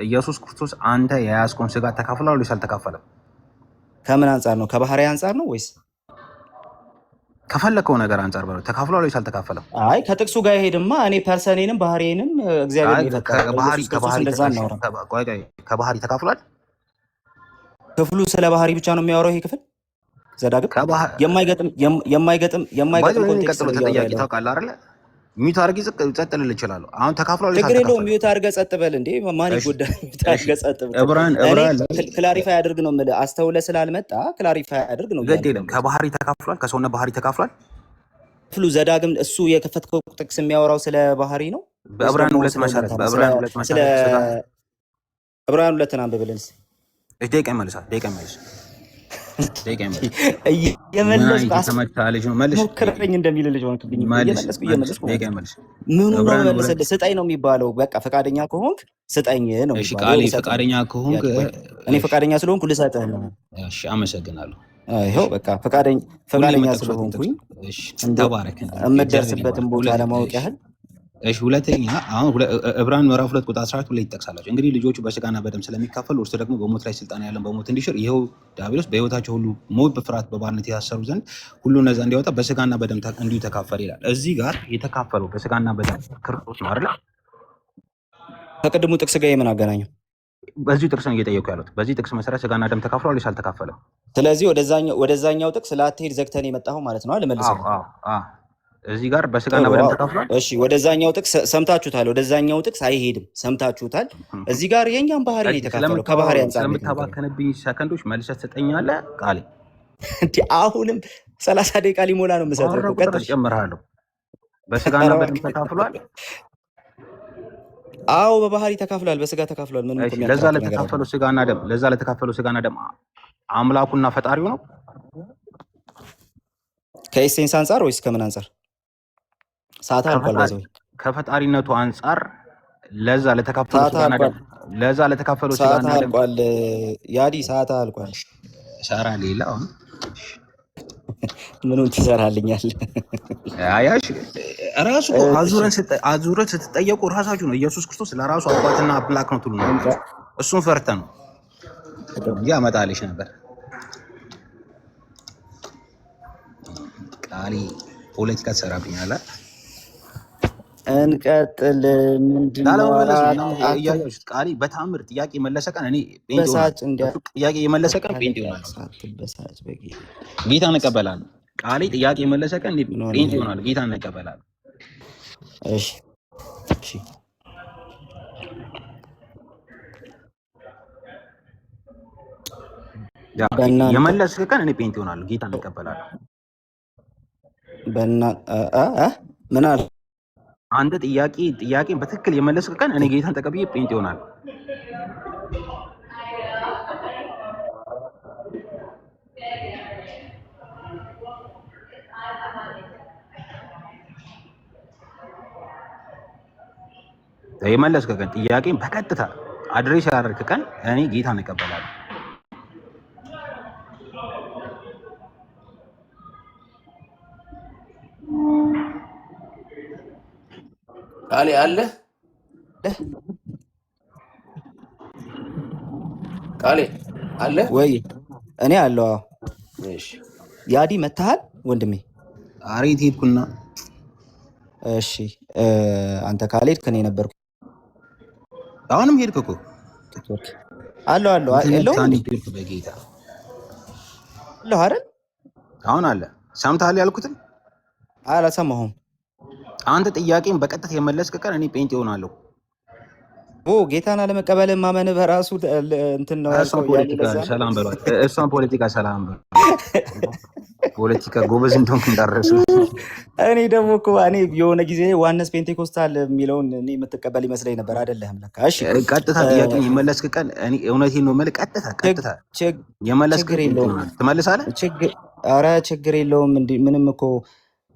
ኢየሱስ ክርስቶስ አንተ የያዝከውን ስጋ ተካፍሏል ወይስ አልተካፈለም? ከምን አንጻር ነው? ከባህሪ አንጻር ነው ወይስ ከፈለከው ነገር አንጻር ነው? ተካፍሏል ወይስ አልተካፈለም? አይ ከጥቅሱ ጋር ይሄድማ እኔ ፐርሰኔንም ባህሪዬንም እግዚአብሔር ይፈታል። ከባህሪ ተካፍሏል። ክፍሉ ስለ ባህሪ ብቻ ነው የሚያወራው ይሄ ክፍል ዘዳግም የማይገጥም ኮንቴክስት ነው። ተጠያቂ ታውቃለህ አይደለ? ሚዩት አድርጌ ጸጥ ልል እችላለሁ። አሁን ተካፍሏል። ችግር የለውም። ሚዩት አድርገህ ጸጥ በል እንዴ። ማን ይጎዳል? ሚዩት አድርገህ ጸጥ በል። ክላሪፋይ አድርግ ነው የምልህ። አስተውለህ ስላልመጣ ክላሪፋይ አድርግ ነው። ግድ የለም። ከባህሪ ተካፍሏል። ከሰውነት ባህሪ ተካፍሏል። ክፍሉ ዘዳግም እሱ የከፈትከው ጥቅስ የሚያወራው ስለ ባህሪ ነው። በዕብራውያን 2 መሰረት ስለ ዕብራውያን 2 አንብብልን። ደቂቃ ይመልሳል። ሞክረኝ እንደሚል ልጅ ሆንክብኝ። እየመለስኩ ምኑ ነው መልሰልህ? ስጠኝ ነው የሚባለው። በቃ ፈቃደኛ ከሆንክ ስጠኝ ነው የሚባለው። ፈቃደኛ ከሆንክ እኔ ፈቃደኛ ስለሆንኩ ልሰጥህ ነው። እሺ አመሰግናለሁ። ይኸው በቃ ፈቃደኛ ስለሆንኩኝ የምትደርስበትን ቦታ ለማወቅ ያህል። እሺ ሁለተኛ አሁን ዕብራውያን ምዕራፍ 2 ቁጥር 14 ላይ ይጠቅሳላችሁ። እንግዲህ ልጆቹ በስጋና በደም ስለሚካፈሉ እርሱ ደግሞ በሞት ላይ ስልጣን ያለን በሞት እንዲሽር ይኸው ዲያብሎስ በሕይወታቸው ሁሉ ሞት በፍርሃት በባርነት የታሰሩ ዘንድ ሁሉ ነፃ እንዲያወጣ በስጋና በደም እንዲሁ ተካፈለ ይላል። እዚህ ጋር የተካፈለው በስጋና በደም ክርስቶስ ነው አይደል? ከቅድሙ ጥቅስ ጋር የምን አገናኘው? በዚህ ጥቅስ ነው እየጠየቁ ያሉት። በዚህ ጥቅስ መሰረት ስጋና ደም ተካፍሏል ወይስ አልተካፈለም? ስለዚህ ወደዛኛው ጥቅስ ላትሄድ ዘግተን የመጣኸው ማለት ነው። ልመልስልህ። እዚህ ጋር በስጋና በደም ተካፍሏል። እሺ ወደዛኛው ጥቅስ ሰምታችሁታል። ወደዛኛው ጥቅስ አይሄድም፣ ሰምታችሁታል። እዚህ ጋር የኛም ባህሪ ነው የተካፈለው። ከባህሪ አንጻር ስለምታባከንብኝ ሰከንዶች መልሰህ ትሰጠኛለህ። ቃሌ እንዴ አሁንም 30 ደቂቃ ሊሞላ ነው የምሰጠው። ቀጥል፣ ጨምርሃለሁ። በስጋና በደም ተካፍሏል። አዎ በባህሪ ተካፍሏል፣ በስጋ ተካፍሏል። ምን ነው ለዛ ለተካፈለው ስጋና ደም አምላኩና ፈጣሪው ነው። ከኤሴንስ አንጻር ወይስ ከምን አንጻር? ሰዓት አልቋል። ባይዘው ከፈጣሪነቱ አንጻር ለዛ ለተካፈለው ስጋና ደም ስጋና ደም አልቋል። ያዲ ሰዓት አልቋል። ሻራ ሌላ አሁን ምኑን ትሰራልኛለህ? አያሽ ራሱ አዙረን ስትጠየቁ ራሳችሁ ነው ኢየሱስ ክርስቶስ ለራሱ አባትና አምላክ ነው ትሉ ነው። እሱን ፈርተ ነው ያመጣልሽ ነበር። ቃሊ ፖለቲካ ትሰራብኛለህ። እንቀጥል። ምንድነው ቃሊ በታምር ጥያቄ የመለሰ ቀን እኔ ጥያቄ የመለሰ ቀን ጴንጤ ይሆናል። ጌታ እንቀበላለን። ቃሊ ጥያቄ የመለሰ ቀን ጴንጤ ይሆናል። ጌታ እንቀበላለን። እሺ የመለስክ ቀን እኔ ጴንጤ ይሆናል። ጌታ እንቀበላለን። ምን አለ? አንድ ጥያቄን በትክክል የመለስክ ቀን እኔ ጌታን ተቀብዬ ጴንጤ ይሆናል። የመለስክ ቀን ጥያቄን በቀጥታ አድሬስ ያደረግክ ቀን እኔ ጌታን እቀበላለሁ። ቃሌ አለ ቃሌ አለ ወይ? እኔ አለው። እሺ ያዲ መታሃል ወንድሜ? አሬት ሄድኩና እሺ አንተ ካልሄድክ እኔ ነበርኩ። አሁንም ሄድክ እኮ አለው የለውም እንዴ? በጌታ አለው አይደል? አሁን አለ። ሰምተሃል ያልኩትን? አላሰማሁም። አንተ ጥያቄን በቀጥታ የመለስክ ቀን እኔ ጴንጤ እሆናለሁ። ጌታን አለመቀበል ማመን በራሱ እንትን ነው ያልከው። ሰላም በሏት። እሷን ፖለቲካ ሰላም በሏት። ፖለቲካ ጎበዝ እንደሆንክ እንዳረሱ። እኔ ደግሞ እኮ እኔ የሆነ ጊዜ ዋነስ ፔንቴኮስታል የሚለውን እኔ የምትቀበል ይመስለኝ ነበር። አይደለህም ለካ። እሺ ቀጥታ ጥያቄን የመለስክ ቀን እኔ እውነቴን ነው የምልህ። ቀጥታ የመለስክ ትመልሳለህ። ኧረ ችግር የለውም። ምንም እኮ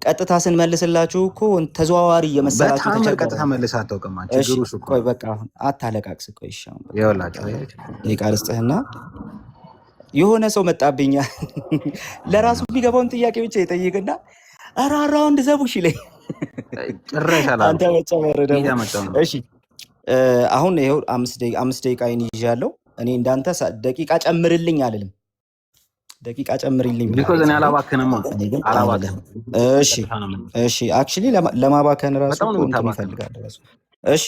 ቀጥታ ስንመልስላችሁ እኮ ተዘዋዋሪ እየመሰላችሁ ተቸገረ። ቀጥታ መልስ አታውቅም። ችግሩ እሱ እኮ። ቆይ በቃ አታለቃቅስ። ቆይ ይኸውላችሁ ደቂቃ ልስጥህና የሆነ ሰው መጣብኛ ለራሱ የሚገባውን ጥያቄ ብቻ ይጠይቅና ኧረ ራውንድ ዘቡሽ ይለኝ ጭራሽ አንተ መጨመር ደግሞ። እሺ አሁን ይኸው 5 ደቂቃ ይዣለሁ። እኔ እንዳንተ ደቂቃ ጨምርልኝ አልልም። ደቂቃ ጨምርልኝ ቢኮዝ እኔ አላባከንም። እሺ አክቹሊ ለማባከን ራሱ እንትን ይፈልጋል ራሱ። እሺ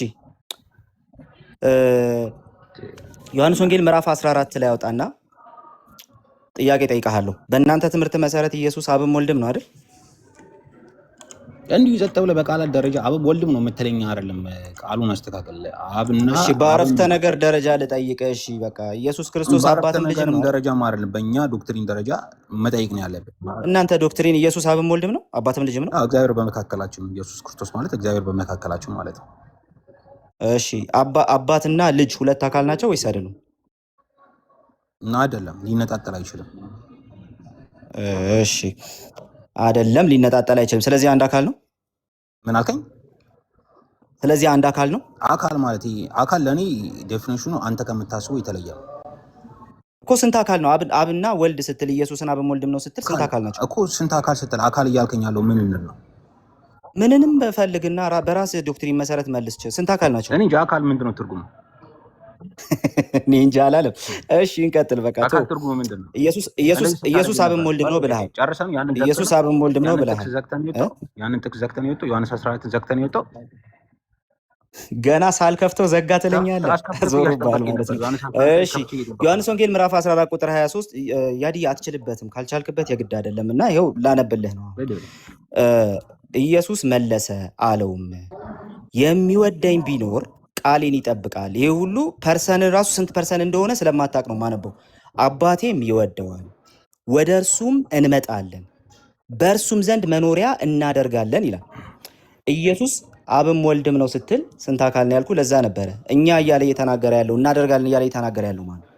ዮሐንስ ወንጌል ምዕራፍ 14 ላይ ያወጣና ጥያቄ ጠይቃለሁ። በእናንተ ትምህርት መሰረት ኢየሱስ አብም ወልድም ነው አይደል? እንዲሁ ይዘጥ ብለህ በቃላት ደረጃ አብም ወልድም ነው የምትለኝ አይደለም። ቃሉን አስተካክል። አብና እሺ በአረፍተ ነገር ደረጃ ልጠይቅህ። እሺ በቃ ኢየሱስ ክርስቶስ አባትም ልጅ ነው ደረጃ አይደለም። በእኛ ዶክትሪን ደረጃ መጠየቅ ነው ያለብን። እናንተ ዶክትሪን ኢየሱስ አብም ወልድም ነው አባትም ልጅም ነው? እግዚአብሔር በመካከላችን ኢየሱስ ክርስቶስ ማለት እግዚአብሔር በመካከላችን ማለት ነው። እሺ አባትና ልጅ ሁለት አካል ናቸው ወይስ አይደሉም? እና አይደለም፣ ሊነጣጠል አይችልም። እሺ አይደለም፣ ሊነጣጠል አይችልም። ስለዚህ አንድ አካል ነው። ምን አልከኝ? ስለዚህ አንድ አካል ነው። አካል ማለት አካል ለኔ ዴፊኒሽኑ አንተ ከምታስበው የተለየ ነው እኮ። ስንት አካል ነው? አብና ወልድ ስትል ኢየሱስን አብም ወልድም ነው ስትል ስንት አካል ናቸው እኮ? ስንት አካል ስትል አካል እያልከኝ ያለው ምን ነው? ምንንም በፈልግና በራስህ ዶክትሪን መሰረት መልስ። ስንት አካል ናቸው? እኔ እንጃ። አካል ምንድን ነው ትርጉሙ? እኔ እንጃ አላለም። እሺ እንቀጥል። በቃ አካል ትርጉሙ ምንድን ነው? ኢየሱስ አብም ወልድም ነው ብለሃል። ኢየሱስ አብም ወልድም ነው ብለሃል። ያንን ጥቅስ ዘግተን የወጣው ዮሐንስ 14 ዘግተን የወጣው ገና ሳልከፍተው ዘጋ ትለኛለህ። ዞርባል ማለት ነው። እሺ ዮሐንስ ወንጌል ምዕራፍ 14 ቁጥር 23 ያዲ አትችልበትም፣ ካልቻልክበት የግድ አይደለም እና ይኸው ላነብልህ ነው። ኢየሱስ መለሰ አለውም የሚወደኝ ቢኖር ቃሌን ይጠብቃል። ይሄ ሁሉ ፐርሰን ራሱ ስንት ፐርሰን እንደሆነ ስለማታውቅ ነው ማነበው። አባቴም ይወደዋል፣ ወደ እርሱም እንመጣለን፣ በእርሱም ዘንድ መኖሪያ እናደርጋለን ይላል። ኢየሱስ አብም ወልድም ነው ስትል ስንት አካል ነው ያልኩ? ለዛ ነበረ እኛ እያለ እየተናገረ ያለው እናደርጋለን እያለ እየተናገረ ያለው ማለት።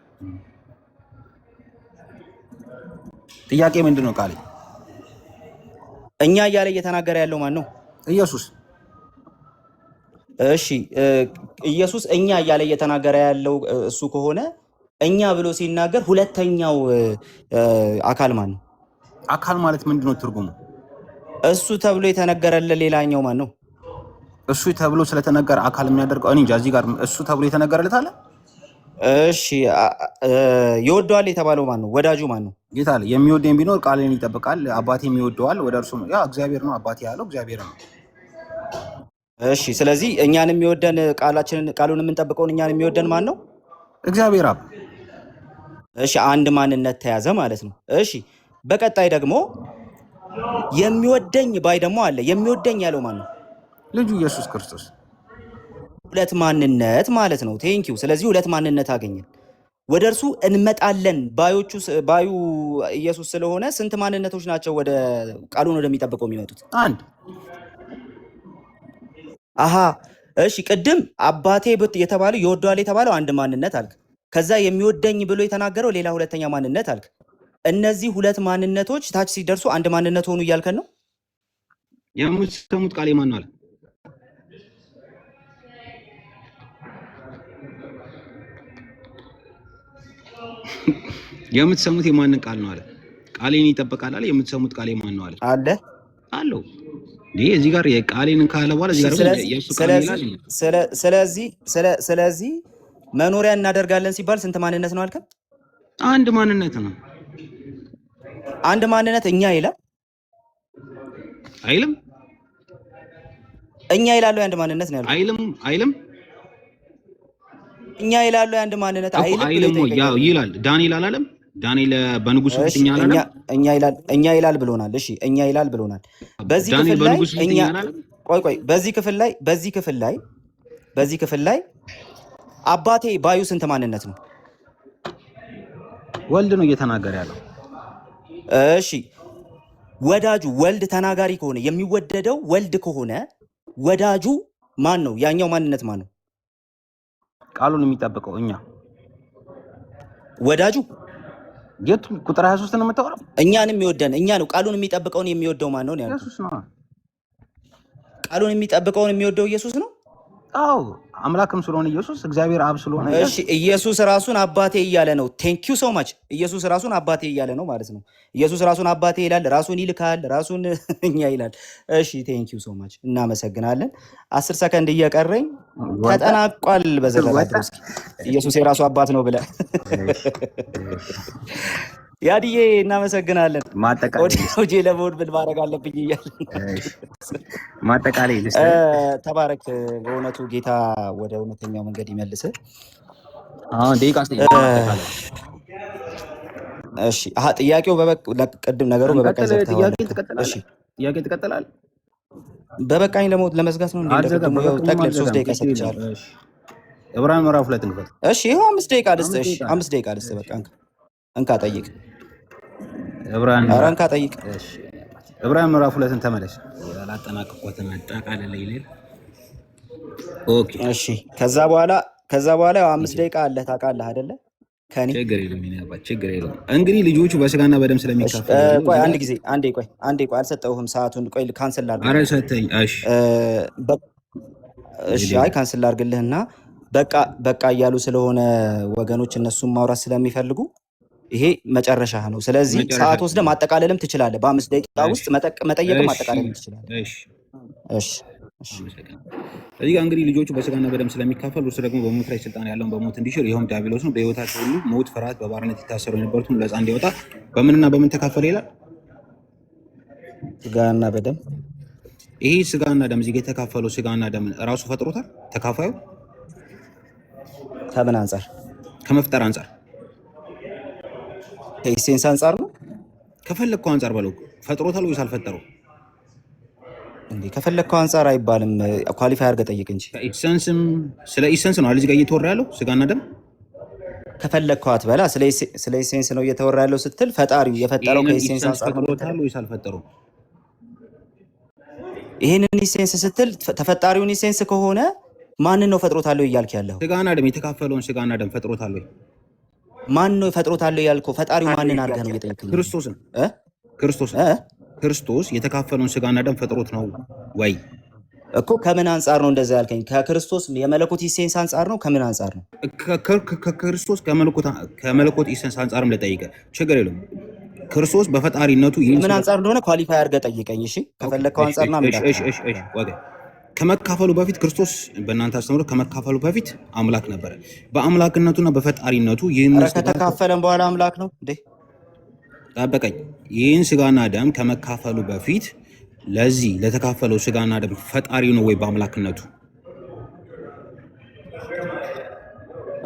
ጥያቄ ምንድን ነው? ቃሌ እኛ እያለ እየተናገረ ያለው ማን ነው? ኢየሱስ። እሺ ኢየሱስ እኛ እያለ እየተናገረ ያለው እሱ ከሆነ እኛ ብሎ ሲናገር ሁለተኛው አካል ማን ነው? አካል ማለት ምንድን ነው ትርጉሙ? እሱ ተብሎ የተነገረለት ሌላኛው ማን ነው? እሱ ተብሎ ስለተነገረ አካል የሚያደርገው እኔ እንጃ። እዚህ ጋር እሱ ተብሎ የተነገረለት አለ። እሺ ይወደዋል የተባለው ማን ነው? ወዳጁ ማን ነው? ጌታ አለ የሚወደኝ ቢኖር ቃሌን ይጠብቃል፣ አባቴም ይወደዋል፣ ወደ እርሱ ያ እግዚአብሔር ነው። አባቴ ያለው እግዚአብሔር ነው። እሺ ስለዚህ እኛን የሚወደን ቃሉን የምንጠብቀውን እኛን የሚወደን ማን ነው? እግዚአብሔር አብ። እሺ አንድ ማንነት ተያዘ ማለት ነው። እሺ በቀጣይ ደግሞ የሚወደኝ ባይ ደግሞ አለ። የሚወደኝ ያለው ማን ነው? ልጁ ኢየሱስ ክርስቶስ። ሁለት ማንነት ማለት ነው። ቴንኪው። ስለዚህ ሁለት ማንነት አገኘን። ወደ እርሱ እንመጣለን ባዩ ኢየሱስ ስለሆነ ስንት ማንነቶች ናቸው ወደ ቃሉን ወደሚጠብቀው የሚመጡት? አንድ። አሃ እሺ ቅድም አባቴ የተባለው ይወደዋል የተባለው አንድ ማንነት አልክ። ከዛ የሚወደኝ ብሎ የተናገረው ሌላ ሁለተኛ ማንነት አልክ። እነዚህ ሁለት ማንነቶች ታች ሲደርሱ አንድ ማንነት ሆኑ እያልከን ነው? የምትሰሙት ቃል ማን ነው አለ? የምትሰሙት የማንን ቃል ነው አለ? ቃሌን ይጠብቃል አለ። የምትሰሙት ቃል ማን ነው አለ? አለ አለው። ይሄ እዚህ ጋር የቃሌን ካለ በኋላ እዚህ ጋር የሱ ቃል ይላል። ስለዚህ መኖሪያ እናደርጋለን ሲባል ስንት ማንነት ነው አልከ? አንድ ማንነት ነው። አንድ ማንነት እኛ ይላል አይልም? እኛ ይላሉ አንድ ማንነት ነው ያለው። አይልም? እኛ ይላሉ አንድ ማንነት አይልም? ያው ይላል። ዳንኤል አላለም? ዳንኤል በንጉስ ፊትኛ አላለም? እኛ ይላል ብሎናል። እሺ እኛ ይላል ብሎናል። በዚህ ክፍል ላይ አባቴ ባዩ ስንት ማንነት ነው? ወልድ ነው እየተናገረ ያለው። እሺ ወዳጁ ወልድ ተናጋሪ ከሆነ የሚወደደው ወልድ ከሆነ ወዳጁ ማን ነው? ያኛው ማንነት ማን ነው? ቃሉን የሚጠብቀው እኛ ወዳጁ የቱ ቁጥር 23 ነው የምታወራው? እኛን የሚወደን እኛ ነው። ቃሉን የሚጠብቀውን የሚወደው ማን ነው? ኢየሱስ ነው። ቃሉን የሚጠብቀውን የሚወደው ኢየሱስ ነው። አዎ አምላክም ስለሆነ ኢየሱስ እግዚአብሔር አብ ስለሆነ እሺ ኢየሱስ ራሱን አባቴ እያለ ነው። ቴንክ ዩ ሶ ማች። ኢየሱስ ራሱን አባቴ እያለ ነው ማለት ነው። ኢየሱስ ራሱን አባቴ ይላል፣ ራሱን ይልካል፣ ራሱን እኛ ይላል። እሺ ቴንክ ዩ ሶ ማች እናመሰግናለን። 10 ሰከንድ እየቀረኝ ተጠናቋል። በዘላለም እስኪ ኢየሱስ የራሱ አባት ነው ብለህ ያድዬ እናመሰግናለን። ማጠቃለያ ለቦድ ብል ማድረግ አለብኝ እያለ ማጠቃለያ ተባረክ። በእውነቱ ጌታ ወደ እውነተኛው መንገድ ይመልስ። እሺ ጥያቄው ቅድም ነገሩ በበቃኝ ዘግተዋል። እሺ ጥያቄ ትቀጥላለህ። በበቃኝ ለመዝጋት ነው እንዴ? ጠቅለል 3 ደቂቃ ሰጥቻለሁ። ዕብራውያን ምዕራፍ 2 እንክፈት። እሺ ይሄው 5 ደቂቃ ልስጥ። እሺ 5 ደቂቃ ልስጥ። በቃ እንካ ጠይቅ። ዕብራውያን ጠይቅ። እሺ ዕብራውያን ምዕራፍ 2 ተመለስ። ያላጠናቀቅኩትን አጠቃላይ ይላል። ኦኬ እሺ ከዛ በኋላ 5 ደቂቃ አለ ታውቃለህ አይደለ? ከኔ ችግር የለውም። እንግዲህ ልጆቹ በስጋና በደም ስለሚካፈሉ ቆይ አንዴ ቆይ አልሰጠሁህም ሰዓቱን። ቆይ ካንሰል ላድርግ። ኧረ ሰጠኝ። እሺ አይ ካንሰል ላድርግልህና በቃ እያሉ ስለሆነ ወገኖች እነሱም ማውራት ስለሚፈልጉ ይሄ መጨረሻ ነው። ስለዚህ ሰዓት ወስደህ ማጠቃለልም ትችላለህ። በ5 ደቂቃ ውስጥ መጠየቅም ማጠቃለልም ትችላለህ። እሺ እዚህ ጋር እንግዲህ ልጆቹ በስጋና በደም ስለሚካፈሉ እርሱ ደግሞ በሞት ላይ ስልጣን ያለውን በሞት እንዲሽር ይኸውም ዲያብሎስ ነው። በሕይወታቸው ሁሉ ሞት፣ ፍርሃት፣ በባርነት የታሰሩ የነበሩትን ነፃ እንዲያወጣ በምንና በምን ተካፈለ ይላል? ስጋና በደም። ይሄ ስጋና ደም እዚህ ጋር የተካፈለው ስጋና ደም ራሱ ፈጥሮታል? ተካፋዩ ከምን አንጻር? ከመፍጠር አንጻር፣ ከኢሴንስ አንጻር ነው። ከፈለግከው አንጻር በለው። ፈጥሮታል ወይስ አልፈጠረው? እንዴ ከፈለግከው አንጻር አይባልም። ኳሊፋይ አድርገህ ጠይቅ እንጂ። ስለ ኢሰንስ ነው እዚህ ጋር እየተወራ ያለው ስጋና ደም። ከፈለግከው አትበላ። ስለ ኢሴንስ ነው እየተወራ ያለው ስትል ፈጣሪው የፈጠረው ከኢሴንስ አንጻር ነው። ፈጥሮታል ወይስ አልፈጠረው? ይህንን ኢሴንስ ስትል ተፈጣሪውን ኢሴንስ ከሆነ ማንን ነው ፈጥሮታል እያልክ ያለው? ስጋና ደም የተካፈለውን ስጋና ደም ፈጥሮታል ወይ? ማን ነው ፈጥሮታል ያልከው? ፈጣሪው ማንን አድርገህ ነው እየጠየቅኝ? ክርስቶስ የተካፈለውን ስጋና ደም ፈጥሮት ነው ወይ እኮ። ከምን አንጻር ነው እንደዛ ያልከኝ? ከክርስቶስ የመለኮት ኢሴንስ አንጻር ነው? ከምን አንጻር ነው? ከክርስቶስ ከመለኮት ኢሴንስ አንጻርም ልጠይቅህ፣ ችግር የለውም። ክርስቶስ በፈጣሪነቱ ምን አንጻር እንደሆነ ኳሊፋይ አድርገህ ጠይቀኝ። እሺ ከፈለግከው አንጻር ና ከመካፈሉ በፊት ክርስቶስ በእናንተ አስተምሮ ከመካፈሉ በፊት አምላክ ነበረ። በአምላክነቱና በፈጣሪነቱ ከተካፈለን በኋላ አምላክ ነው እንዴ? ጠበቀኝ። ይህን ስጋና ደም ከመካፈሉ በፊት ለዚህ ለተካፈለው ስጋና ደም ፈጣሪ ነው ወይ በአምላክነቱ?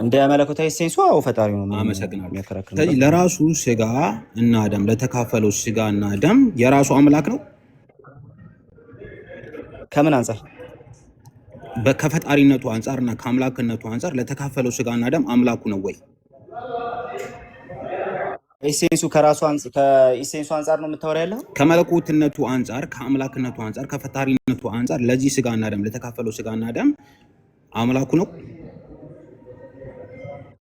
እንደ መለኮታዊ ሴንሱ አዎ ፈጣሪ ነው። አመሰግናለሁ። ስለዚህ ለራሱ ስጋ እና ደም ለተካፈለው ስጋ እና ደም የራሱ አምላክ ነው። ከምን አንጻር? ከፈጣሪነቱ አንጻር እና ከአምላክነቱ አንጻር ለተካፈለው ስጋና ደም አምላኩ ነው ወይ? ኢሴንሱ ከኢሴንሱ አንጻር ነው የምታወራ ያለው? ከመለኮትነቱ አንጻር፣ ከአምላክነቱ አንጻር፣ ከፈጣሪነቱ አንጻር ለዚህ ስጋና ደም ለተካፈለው ስጋና ደም አምላኩ ነው።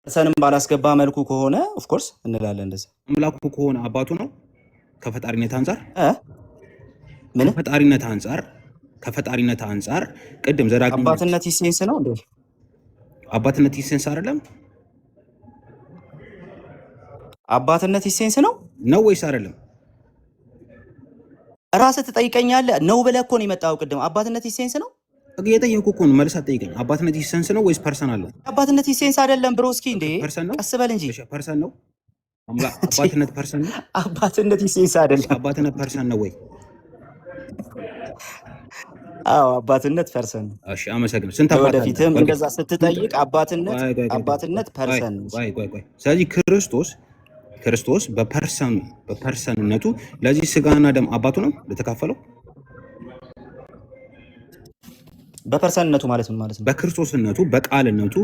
ሰንም ባላስገባ መልኩ ከሆነ ኦፍ ኮርስ እንላለን እንደዛ። አምላኩ ከሆነ አባቱ ነው። ከፈጣሪነት አንጻር ምን ከፈጣሪነት አንጻር ቅድም ዘዳግም አባትነት ኢሴንስ ነው እንዴ? አባትነት ኢሴንስ አይደለም? አባትነት ኢሴንስ ነው ወይስ አይደለም? ራስህ ትጠይቀኛለህ ነው ብለህ እኮ ነው የመጣው። ቅድም አባትነት ኢሴንስ ነው የጠየኩህ እኮ ነው። መልስ አትጠይቀኝ። አባትነት ኢሴንስ ነው ወይስ ፐርሰናል ነው? አባትነት ኢሴንስ አይደለም ብሮ። እስኪ እንዴ ፐርሰን ነው። ቀስ በል እንጂ። ፐርሰን ነው። አባትነት ፐርሰን ነው። አባትነት ኢሴንስ አይደለም። አባትነት ፐርሰን ነው ወይ? አዎ አባትነት ፐርሰን ነው። እሺ አመሰግናለሁ። ስንት አባት ወደፊትም እንደዛ ስትጠይቅ አባትነት ፐርሰን ነው። ቆይ። ስለዚህ ክርስቶስ በፐርሰንነቱ ለዚህ ስጋና ደም አባቱ ነው ለተካፈለው። በፐርሰንነቱ ማለት ምን ማለት ነው? በክርስቶስነቱ በቃልነቱ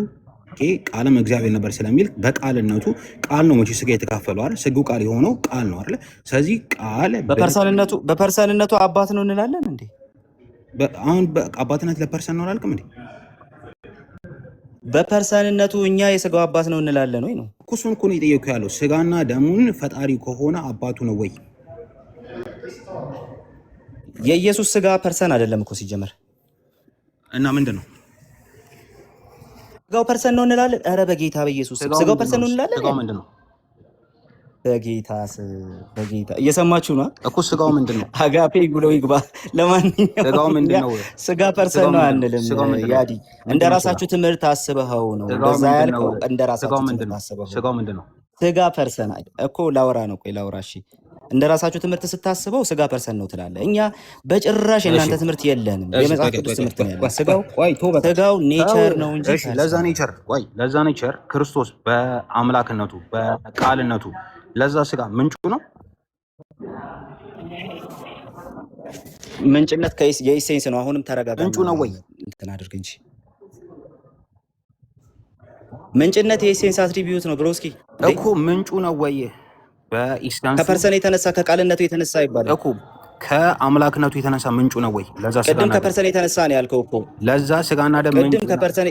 ቃልም እግዚአብሔር ነበር ስለሚል በቃልነቱ ቃል ነው መቼ ስጋ የተካፈለው አይደል? ስጋው ቃል የሆነው ቃል ነው አይደል? ስለዚህ ቃል በፐርሰንነቱ አባት ነው እንላለን እንዴ? አሁን አባትነት ለፐርሰን ነው አላልክም እንዴ? በፐርሰንነቱ እኛ የስጋው አባት ነው እንላለን ወይ ነው እኮ። እሱን እኮ ነው የጠየኩ ያለው። ስጋና ደሙን ፈጣሪ ከሆነ አባቱ ነው ወይ? የኢየሱስ ስጋ ፐርሰን አይደለም እኮ ሲጀመር። እና ምንድን ነው ስጋው ፐርሰን ነው እንላለን? ኧረ በጌታ በኢየሱስ ስጋው ፐርሰን ነው እንላለን። ስጋው ምንድን ነው? በጌታ እየሰማችሁ ነው እኮ። ስጋው ምንድን ነው? አጋፔ ብሎ ይግባ። ለማንኛውም ስጋው ምንድን ነው? ስጋ ፐርሰን ነው አንልም። ያዲ እንደ ራሳችሁ ትምህርት አስበኸው ነው እንደዛ ያልከው። እንደ ራሳችሁ ትምህርት አስበኸው። ስጋው ምንድን ነው? ስጋ ፐርሰን እኮ ላውራ ነው። ቆይ ላውራ። እሺ እንደ ራሳችሁ ትምህርት ስታስበው ስጋ ፐርሰን ነው ትላለህ። እኛ በጭራሽ የእናንተ ትምህርት የለንም። የመጽሐፍ ቅዱስ ትምህርት ነው ያለን። ስጋው ኔቸር ነው እንጂ ለዛ ኔቸር ክርስቶስ በአምላክነቱ በቃልነቱ ለዛ ስጋ ምንጩ ነው። ምንጭነት የኢሴንስ ነው። አሁንም ተረጋጋ። ምንጩ ነው ወይ? እንትን አድርግ እንጂ ምንጭነት የኢሴንስ አትሪቢዩት ነው ብሮስኪ እኮ። ምንጩ ነው ወይ? ከፐርሰን የተነሳ ከቃልነቱ የተነሳ ይባላል እኮ። ከአምላክነቱ የተነሳ ምንጩ ነው ወይ? ለዛ ቅድም ከፐርሰን የተነሳ ነው ያልከው እኮ። ለዛ ስጋና ደም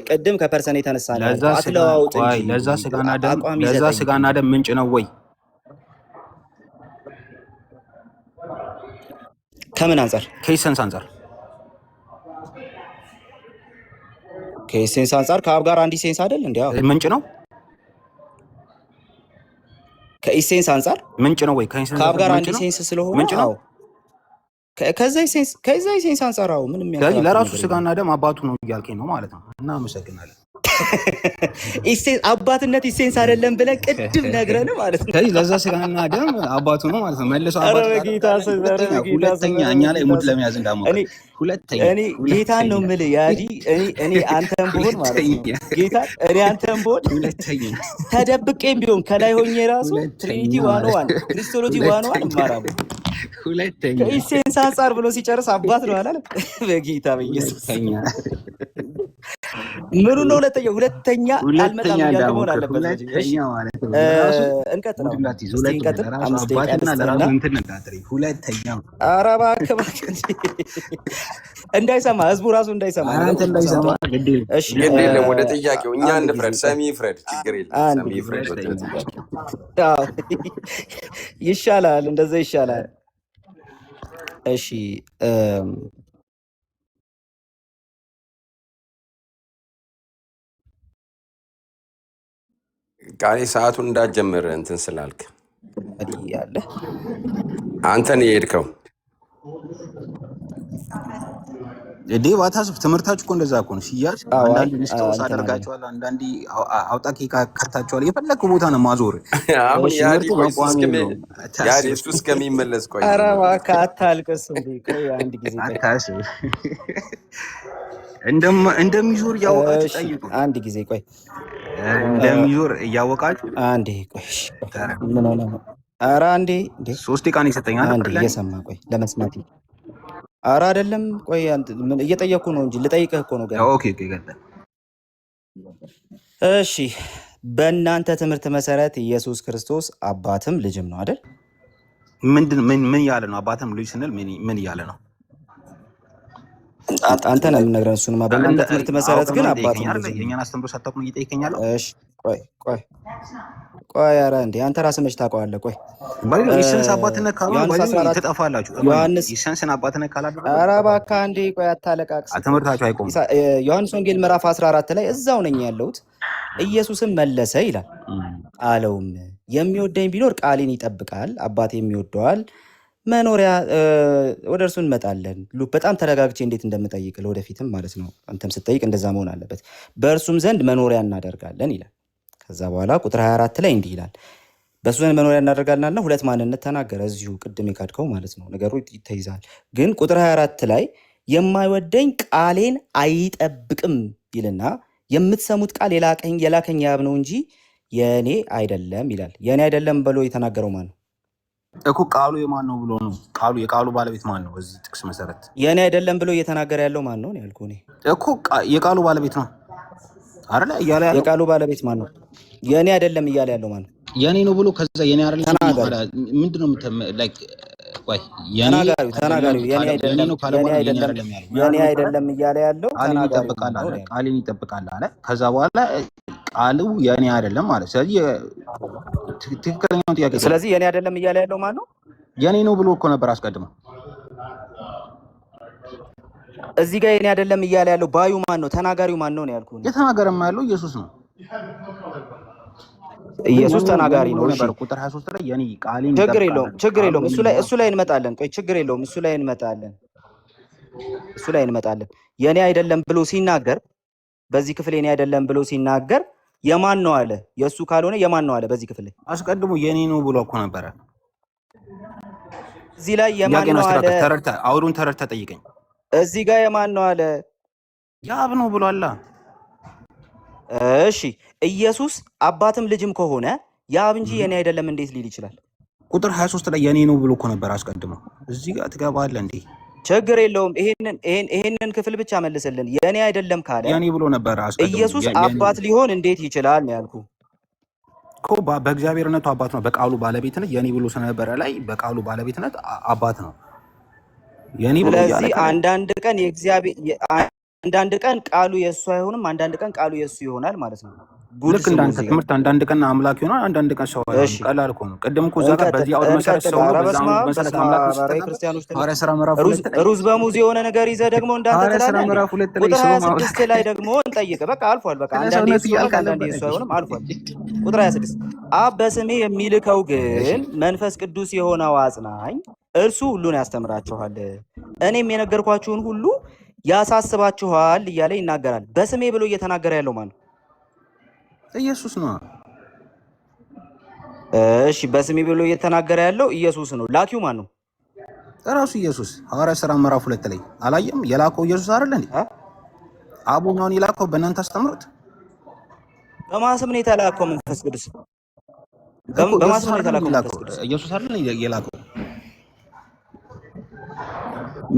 ቅድም ከፐርሰን የተነሳ ነው ያልከው። አትለዋውጥ እንጂ ለዛ ስጋና ደም ምንጭ ነው ወይ? ከምን አንጻር? ከኢሴንስ አንጻር። ከኢሴንስ አንጻር ከአብ ጋር አንድ ኢሴንስ አይደል እንዴ? ምንጭ ነው። ከኢሴንስ አንጻር ምንጭ ነው ወይ? ከአብ ጋር አንድ ኢሴንስ ስለሆነ ምንጭ ነው። ከዛ ኢሴንስ አንጻር ምንም ስለዚህ ለራሱ ስጋና ደም አባቱ ነው እያልከኝ ነው ማለት ነው። እና አመሰግናለን። አባትነት ኢሴንስ አይደለም ብለን ቅድም ነግረን ማለት ነው። ስለዚህ ለዛ ስጋና ደም አባቱ ነው ማለት ነው። መልሶ ሁለተኛ እኛ ላይ ሙድ ለመያዝ እንዳሞከ እኔ ጌታን ነው የምልህ ያዲ። እኔ አንተን ብሆን ማለት ነው ጌታ አንተን ብሆን ተደብቄም ቢሆን ከላይ ሆኜ ራሱ ትሪኒቲ 101 ክሪስቶሎጂ 101 እማራለሁ። ከኢሴንስ አንጻር ብሎ ሲጨርስ አባት ነው አላለም? በጌታ በኢየሱስ ምኑ ነው? ሁለተኛ አልመጣም እያልክ መሆን አለበት። እንቀጥል። ኧረ እባክህ እንዳይሰማ ህዝቡ ራሱ እንዳይሰማ። ወደ ጥያቄው እኛ እንፍረድ። ሰሚ ፍረድ፣ ችግር የለም። ሰሚ ፍረድ ይሻላል፣ እንደዛ ይሻላል። እሺ ቃሌ ሰዓቱን እንዳትጀምር እንትን ስላልክ ያለ አንተን የሄድከው ባታስብ ትምህርታችሁ እኮ እንደዛ እኮ ነው። ሽያጭ አንዳንድ ሚስጥሮች አደርጋችኋል፣ አንዳንድ አውጣቂ ካታችኋል። የፈለክ ቦታ ነው ማዞር። አሁን ያዲ እሱ እስከሚመለስ ቆይ። ኧረ እባክህ አታልቅስ። ቆይ አንድ ጊዜ እንደሚዞር እያወቃችሁ ጠይቁ። አንድ ጊዜ ቆይ፣ እንደሚዞር እያወቃችሁ አንዴ ቆይ። ምን ሆነ ነው? ኧረ አንዴ 3 ደቂቃ ነው ይሰጠኛል። አንዴ እየሰማ ቆይ ለመስማት። ኧረ አይደለም ቆይ፣ እየጠየኩ ነው እንጂ ልጠይቅህ እኮ ነው ገና። ኦኬ ገጠ። እሺ በእናንተ ትምህርት መሰረት ኢየሱስ ክርስቶስ አባትም ልጅም ነው አይደል? ምን እያለ ነው? አባትም ልጅ ስንል ምን እያለ ነው? አንተ ነህ የምነግረን። እሱንማ በእናንተ ትምህርት መሰረት ግን አባትም ልጅም ነው። የእኛን አስተምሮ ሳታውቁ ነው እየጠየቀኝ ያለው። እሺ ቆይ ኧረ እንዴ አንተ ራስህ መች ታውቀዋለህ? ቆይ ኢየሱስ አባትነት ካልሆነ ትጠፋላችሁ። ኢየሱስን አባትነት ካላደረገ ኧረ እባክህ አንዴ ቆይ፣ አታለቃቅስ። ትምህርታችሁ አይቆምም። ዮሐንስ ወንጌል ምዕራፍ 14 ላይ እዛው ነኝ ያለሁት። ኢየሱስም መለሰ ይላል አለውም፣ የሚወደኝ ቢኖር ቃሌን ይጠብቃል፣ አባቴም ይወደዋል፣ መኖሪያ ወደ እርሱ እንመጣለን። በጣም ተረጋግቼ እንዴት እንደምጠይቅ ለወደፊትም ማለት ነው። አንተም ስትጠይቅ እንደዛ መሆን አለበት። በእርሱም ዘንድ መኖሪያ እናደርጋለን ይላል። ከዛ በኋላ ቁጥር 24 ላይ እንዲህ ይላል፣ በእሱ ዘንድ መኖሪያ እናደርጋለንና ሁለት ማንነት ተናገረ። እዚሁ ቅድም የካድከው ማለት ነው ነገሩ ይተይዛል። ግን ቁጥር 24 ላይ የማይወደኝ ቃሌን አይጠብቅም ይልና የምትሰሙት ቃል የላከኝ የአብ ነው እንጂ የእኔ አይደለም ይላል። የእኔ አይደለም ብሎ የተናገረው ማን ነው እኮ? ቃሉ የማን ነው ብሎ ነው? የቃሉ ባለቤት ማን ነው? በዚህ ጥቅስ መሰረት የእኔ አይደለም ብሎ እየተናገረ ያለው ማን ነው ያልኩህ እኔ እኮ። የቃሉ ባለቤት ነው አይደል እያለ ያለው። የቃሉ ባለቤት ማን ነው? የእኔ አይደለም እያለ ያለው ማን ነው? የእኔ ነው ብሎ ከዛ የእኔ አይደለም ምንድን ነው ላይክ ተናጋሪው የእኔ አይደለም እያለ ያለው ቃሌን ይጠብቃል አለ። ከዛ በኋላ ቃሉ የእኔ አይደለም ማለት። ስለዚህ ትክክለኛውን ጥያቄ ስለዚህ የእኔ አይደለም እያለ ያለው ማን ነው? የእኔ ነው ብሎ እኮ ነበር አስቀድመው። እዚህ ጋር የእኔ አይደለም እያለ ያለው ባዩ ማን ነው? ተናጋሪው ማን ነው ነው ያልኩህ። የተናገረም ያለው ኢየሱስ ነው። ኢየሱስ ተናጋሪ ነው። እሺ ቁጥር 23 ላይ የኔ ቃሌን ችግር የለውም እሱ ላይ እንመጣለን። ቆይ ችግር የለውም እሱ ላይ እንመጣለን። የኔ አይደለም ብሎ ሲናገር በዚህ ክፍል የኔ አይደለም ብሎ ሲናገር የማን ነው አለ? የእሱ ካልሆነ የማን ነው አለ? በዚህ ክፍል ላይ አስቀድሞ የኔ ነው ብሎ እኮ ነበረ። እዚህ ላይ የማን ነው አለ? አውሩን ተረድተህ ጠይቀኝ። እዚህ ጋር የማን ነው አለ? የአብ ነው ብሏል። እሺ ኢየሱስ አባትም ልጅም ከሆነ የአብ እንጂ የኔ አይደለም እንዴት ሊል ይችላል? ቁጥር 23 ላይ የኔ ነው ብሎ እኮ ነበር አስቀድሞ። እዚህ ጋር ትገባለህ እንዴ? ችግር የለውም። ይሄንን ክፍል ብቻ መልስልን። የኔ አይደለም ካለ የኔ ብሎ ነበር አስቀድሞ። ኢየሱስ አባት ሊሆን እንዴት ይችላል ነው ያልኩህ እኮ። በእግዚአብሔርነቱ አባት ነው፣ በቃሉ ባለቤትነት የኔ ብሎ ስለነበረ ላይ በቃሉ ባለቤትነት አባት ነው የኔ ብሎ። ስለዚህ አንዳንድ ቀን ቃሉ የእሱ አይሆንም፣ አንዳንድ ቀን ቃሉ የእሱ ይሆናል ማለት ነው። ልክ እንዳንተ ትምህርት አንዳንድ ቀን አምላክ ይሆናል፣ አንዳንድ ቀን ሰው አይሆንም። ቀላል እኮ ነው። ቅድም እኮ እዛ ጋር በዚህ አውድ መሰረት ሰው ነው፣ በዛ መሰረት አምላክ ሩዝ በሙዝ የሆነ ነገር ይዘህ ደግሞ እንዳንተ ትላለህ። ቁጥር 26 ላይ ደግሞ እንጠይቅ። በቃ አልፏል። በቃ አንዳንዴ እሱ ይሆናል፣ አንዳንዴ እሱ አይሆንም። አልፏል። ቁጥር 26 አብ በስሜ የሚልከው ግን መንፈስ ቅዱስ የሆነው አጽናኝ እርሱ ሁሉን ያስተምራችኋል፣ እኔም የነገርኳችሁን ሁሉ ያሳስባችኋል እያለ ይናገራል። በስሜ ብሎ እየተናገረ ያለው ማን ነው? ኢየሱስ ነው። እሺ በስሜ ብሎ እየተናገረ ያለው ኢየሱስ ነው። ላኪው ማን ነው? እራሱ ኢየሱስ። ሐዋርያት ሥራ ምዕራፍ 2 ላይ አላየም? የላከው ኢየሱስ አይደል እንዴ? አቡናውን የላከው በእናንተ አስተምሩት። በማን ስም ነው የተላከው መንፈስ ቅዱስ? በማን ስም ነው የተላከው መንፈስ ቅዱስ? ኢየሱስ አይደል የላከው?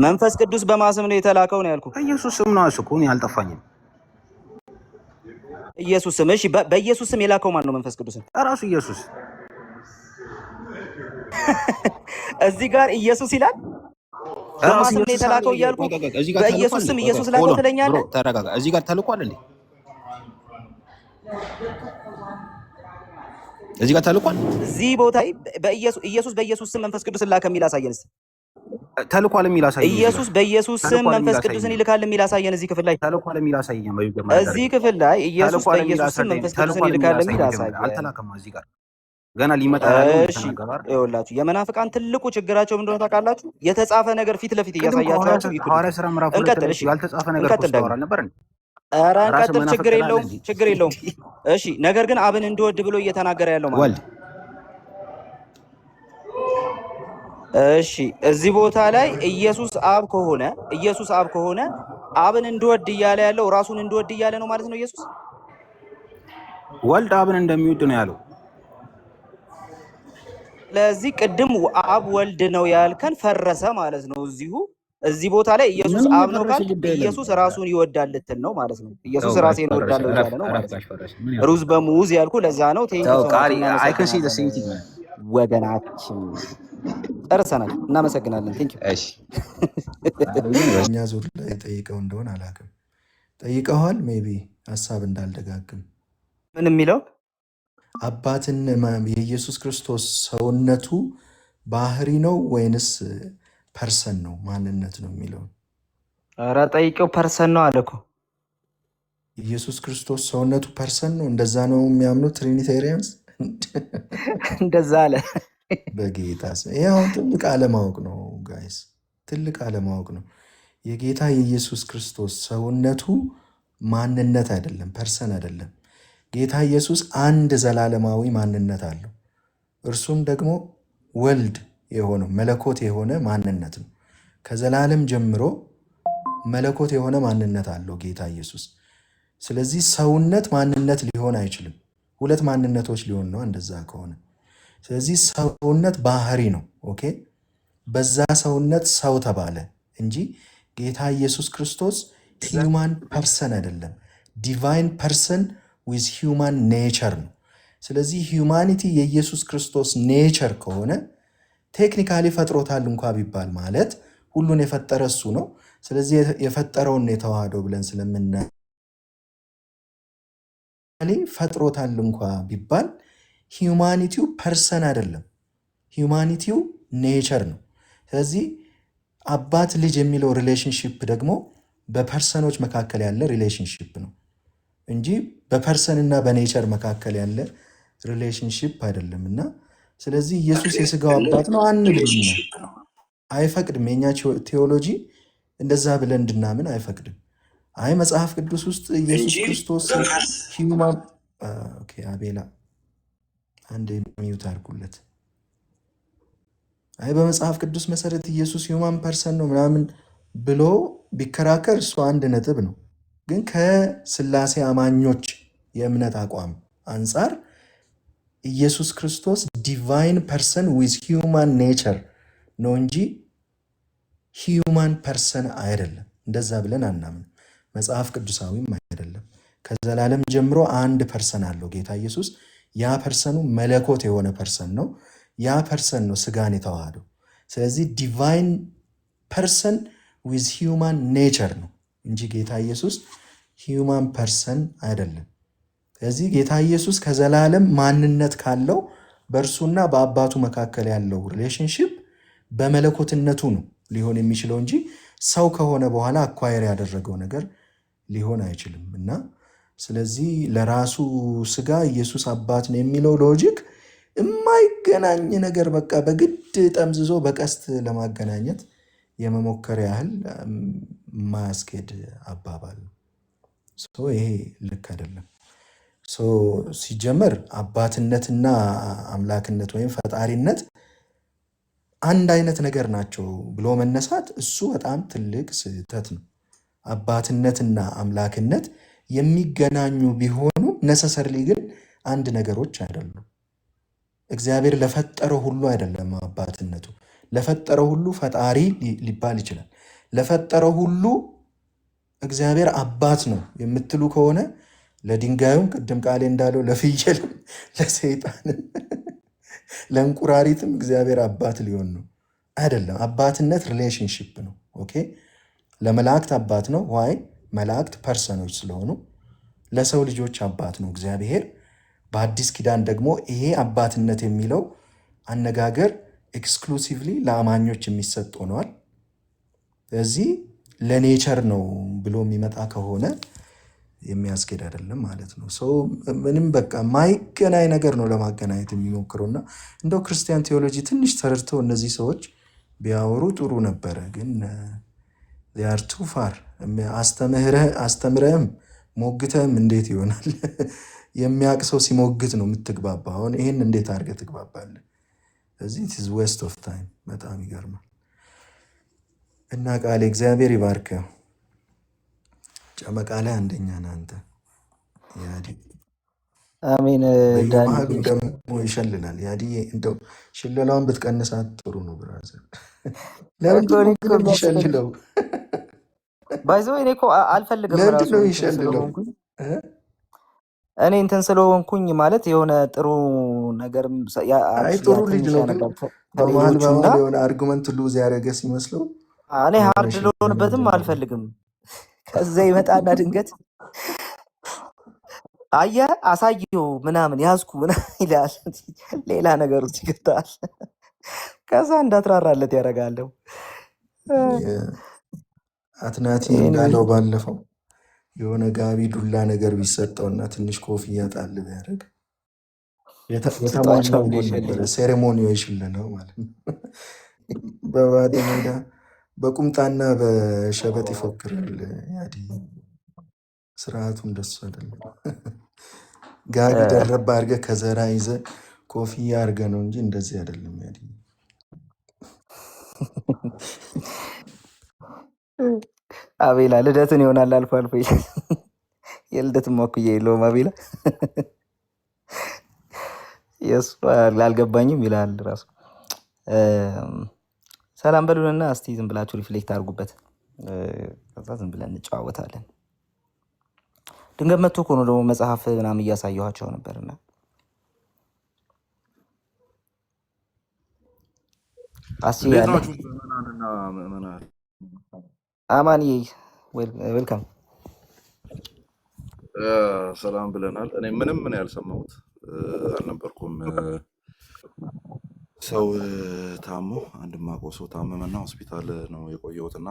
መንፈስ ቅዱስ በማን ስም ነው የተላከው ነው ያልኩህ? ኢየሱስ ስም ነው። እሱ እኔ አልጠፋኝም። ኢየሱስ ስም። እሺ በኢየሱስ ስም የላከው ማን ነው መንፈስ ቅዱስን? እራሱ ኢየሱስ። እዚህ ጋር ኢየሱስ ይላል። በማን ስም ነው የተላከው እያልኩህ በኢየሱስ ስም ኢየሱስ ላከው ትለኛለህ? ተረጋጋ። እዚህ ጋር ተልኳል እንዴ? እዚህ ጋር ተልኳል። እዚህ ቦታ ኢየሱስ በኢየሱስ ስም መንፈስ ቅዱስን ላከ የሚል አሳየን። ተልኳል የሚል አሳየን። ኢየሱስ በኢየሱስ ስም መንፈስ ቅዱስን ይልካል የሚል አሳየን። እዚህ ክፍል ላይ ተልኳል የሚል አሳየን። እዚህ ክፍል ላይ ኢየሱስ በኢየሱስ ስም መንፈስ ቅዱስን ይልካል የሚል አሳየን። አልተላከም። እዚህ ጋር ገና ሊመጣ እሺ ይኸውላችሁ የመናፍቃን ትልቁ ችግራቸው ምንድነው ታውቃላችሁ? የተጻፈ ነገር ፊት ለፊት እያሳያችሁ ሐዋርያት ሥራ ምዕራፍ 2 ላይ ያልተጻፈ ነገር ተወራ ነበር እንዴ? ኧረ እንቀጥል። ችግር የለውም። እሺ ነገር ግን አብን እንድወድ ብሎ እየተናገረ ያለው ማለት ነው። እሺ እዚህ ቦታ ላይ ኢየሱስ አብ ከሆነ አብን እንድወድ እያለ ያለው ራሱን እንድወድ እያለ ነው ማለት ነው። ኢየሱስ ወልድ አብን እንደሚወድ ነው ያለው። ስለዚህ ቅድም አብ ወልድ ነው ያልከን ፈረሰ ማለት ነው። እዚህ ቦታ ላይ ኢየሱስ አብ ነው ካል ኢየሱስ ራሱን ይወዳል ልትል ነው ማለት ነው። ኢየሱስ ራሴን እወዳለሁ እያለ ነው ማለት ነው። ሩዝ በሙዝ ያልኩ ለዛ ነው። ወገናችን ጨርሰናል። እናመሰግናለን። ቴንክ ዩ። እሺ እኛ ዙር ላይ ጠይቀው እንደሆነ አላውቅም። ጠይቀዋል። ሜይ ቢ ሀሳብ እንዳልደጋግም ምን የሚለው አባትን የኢየሱስ ክርስቶስ ሰውነቱ ባህሪ ነው ወይንስ ፐርሰን ነው ማንነት ነው የሚለውን? ኧረ ጠይቀው። ፐርሰን ነው አለ እኮ ኢየሱስ ክርስቶስ ሰውነቱ ፐርሰን ነው። እንደዛ ነው የሚያምኑት ትሪኒቴሪያንስ። እንደዛ አለ። በጌታ ስም ይሄ አሁን ትልቅ አለማወቅ ነው ጋይስ፣ ትልቅ አለማወቅ ነው። የጌታ የኢየሱስ ክርስቶስ ሰውነቱ ማንነት አይደለም፣ ፐርሰን አይደለም። ጌታ ኢየሱስ አንድ ዘላለማዊ ማንነት አለው። እርሱም ደግሞ ወልድ የሆነው መለኮት የሆነ ማንነት ነው። ከዘላለም ጀምሮ መለኮት የሆነ ማንነት አለው ጌታ ኢየሱስ። ስለዚህ ሰውነት ማንነት ሊሆን አይችልም። ሁለት ማንነቶች ሊሆን ነው እንደዛ ከሆነ። ስለዚህ ሰውነት ባህሪ ነው። ኦኬ፣ በዛ ሰውነት ሰው ተባለ እንጂ ጌታ ኢየሱስ ክርስቶስ ሂውማን ፐርሰን አይደለም። ዲቫይን ፐርሰን ዊዝ ሂውማን ኔቸር ነው። ስለዚህ ሂውማኒቲ የኢየሱስ ክርስቶስ ኔቸር ከሆነ ቴክኒካሊ ፈጥሮታል እንኳ ቢባል ማለት ሁሉን የፈጠረ እሱ ነው። ስለዚህ የፈጠረውን የተዋህደው ብለን ስለምና ፈጥሮታል እንኳ ቢባል ሂውማኒቲው ፐርሰን አይደለም፣ ሂውማኒቲው ኔቸር ነው። ስለዚህ አባት ልጅ የሚለው ሪሌሽንሽፕ ደግሞ በፐርሰኖች መካከል ያለ ሪሌሽንሽፕ ነው እንጂ በፐርሰን እና በኔቸር መካከል ያለ ሪሌሽንሽፕ አይደለም። እና ስለዚህ ኢየሱስ የስጋው አባት ነው አንልም፣ አይፈቅድም። የኛ ቴዎሎጂ እንደዛ ብለን እንድናምን አይፈቅድም። አይ መጽሐፍ ቅዱስ ውስጥ ኢየሱስ ክርስቶስ ሂውማን አቤላ አንድ ሚዩት አድርጉለት። አይ በመጽሐፍ ቅዱስ መሰረት ኢየሱስ ሂውማን ፐርሰን ነው ምናምን ብሎ ቢከራከር እሱ አንድ ነጥብ ነው። ግን ከስላሴ አማኞች የእምነት አቋም አንጻር ኢየሱስ ክርስቶስ ዲቫይን ፐርሰን ዊዝ ሂውማን ኔቸር ነው እንጂ ሂውማን ፐርሰን አይደለም። እንደዛ ብለን አናምን። መጽሐፍ ቅዱሳዊም አይደለም። ከዘላለም ጀምሮ አንድ ፐርሰን አለው ጌታ ኢየሱስ። ያ ፐርሰኑ መለኮት የሆነ ፐርሰን ነው። ያ ፐርሰን ነው ስጋን የተዋሃደው። ስለዚህ ዲቫይን ፐርሰን ዊዝ ሂውማን ኔቸር ነው እንጂ ጌታ ኢየሱስ ሂውማን ፐርሰን አይደለም። ስለዚህ ጌታ ኢየሱስ ከዘላለም ማንነት ካለው በእርሱና በአባቱ መካከል ያለው ሪሌሽንሽፕ በመለኮትነቱ ነው ሊሆን የሚችለው እንጂ ሰው ከሆነ በኋላ አኳየር ያደረገው ነገር ሊሆን አይችልም። እና ስለዚህ ለራሱ ስጋ ኢየሱስ አባት ነው የሚለው ሎጂክ የማይገናኝ ነገር በቃ በግድ ጠምዝዞ በቀስት ለማገናኘት የመሞከር ያህል የማያስኬድ አባባል ነው። ይሄ ልክ አይደለም። ሲጀመር አባትነትና አምላክነት ወይም ፈጣሪነት አንድ አይነት ነገር ናቸው ብሎ መነሳት እሱ በጣም ትልቅ ስህተት ነው። አባትነትና አምላክነት የሚገናኙ ቢሆኑ ነሰሰርሊ ግን አንድ ነገሮች አይደሉም። እግዚአብሔር ለፈጠረው ሁሉ አይደለም አባትነቱ። ለፈጠረው ሁሉ ፈጣሪ ሊባል ይችላል። ለፈጠረው ሁሉ እግዚአብሔር አባት ነው የምትሉ ከሆነ ለድንጋዩም ቅድም ቃሌ እንዳለው ለፍየልም፣ ለሰይጣንም፣ ለእንቁራሪትም እግዚአብሔር አባት ሊሆን ነው አይደለም። አባትነት ሪሌሽንሽፕ ነው። ኦኬ፣ ለመላእክት አባት ነው። ዋይ መላእክት ፐርሰኖች ስለሆኑ ለሰው ልጆች አባት ነው እግዚአብሔር። በአዲስ ኪዳን ደግሞ ይሄ አባትነት የሚለው አነጋገር ኤክስክሉሲቭሊ ለአማኞች የሚሰጥ ሆነዋል። ስለዚህ ለኔቸር ነው ብሎ የሚመጣ ከሆነ የሚያስኬድ አይደለም ማለት ነው። ሰው ምንም በቃ ማይገናኝ ነገር ነው ለማገናኘት የሚሞክረው እና እንደው ክርስቲያን ቴዎሎጂ ትንሽ ተረድተው እነዚህ ሰዎች ቢያወሩ ጥሩ ነበረ። ግን ዚያር ቱ ፋር አስተምረህም ሞግተህም እንዴት ይሆናል? የሚያውቅ ሰው ሲሞግት ነው የምትግባባ። አሁን ይህን እንዴት አድርገህ ትግባባለህ? ስለዚህ ኢት ኢዝ ዌስት ኦፍ ታይም። በጣም ይገርማል። እና ቃሌ እግዚአብሔር ይባርከው። ጨመቃ ላይ አንደኛ ነህ አንተ። አሜን። በየመሀሉ ደግሞ ይሸልላል። ያድዬ እንደው ሽለላውን ብትቀንሳት ጥሩ ነው ብራዘር። ለምንድን ነው የሚሸልለው? ባይዘው እኔ እኮ አልፈልግም። ለምንድን ነው የሚሸልለው? እኔ እንትን ስለሆንኩኝ ማለት የሆነ ጥሩ ነገር አይ ጥሩ ልጅ ነው፣ ግን በመሀል የሆነ አርጉመንት ሉዝ ያደረገ ሲመስለው እኔ ሀርድ ልሆንበትም አልፈልግም። ከዛ ይመጣና ድንገት አየህ አሳየው ምናምን ያዝኩ ምናምን ይላል። ሌላ ነገር ውስጥ ይገባል። ከዛ እንዳትራራለት ያደርጋለሁ። አትናቲ እንዳለው ባለፈው የሆነ ጋቢ ዱላ ነገር ቢሰጠውና ትንሽ ኮፍያ ጣል ቢያደርግ የተሟላው መሆን ነበረ። ሴሬሞኒው የሽልነው ማለት ነው። በባዶ ሜዳ በቁምጣና በሸበጥ ይፎክራል ያዲ። ስርዓቱ እንደሱ አይደለም። ጋቢ ደረባ አድርገህ ከዘራ ይዘህ ኮፍያ አድርገህ ነው እንጂ እንደዚህ አይደለም ያዲ። አቤላ ልደትን ይሆናል አልፎ አልፎ የልደት ሞክዬ የለውም አቤላ የሱ አልገባኝም ይላል ራሱ። ሰላም በሉንና እስቲ ዝም ብላችሁ ሪፍሌክት አድርጉበት። ከዛ ዝም ብለን እንጨዋወታለን። ድንገት መጥቶ እኮ ነው ደግሞ መጽሐፍ ምናምን እያሳየኋቸው ነበርና አሲ ያለ አማን ዌልካም ሰላም ብለናል። እኔ ምንም ምን ያልሰማሁት አልነበርኩም። ሰው ታሞ አንድ ማውቀው ሰው ታመመና ሆስፒታል ነው የቆየሁትና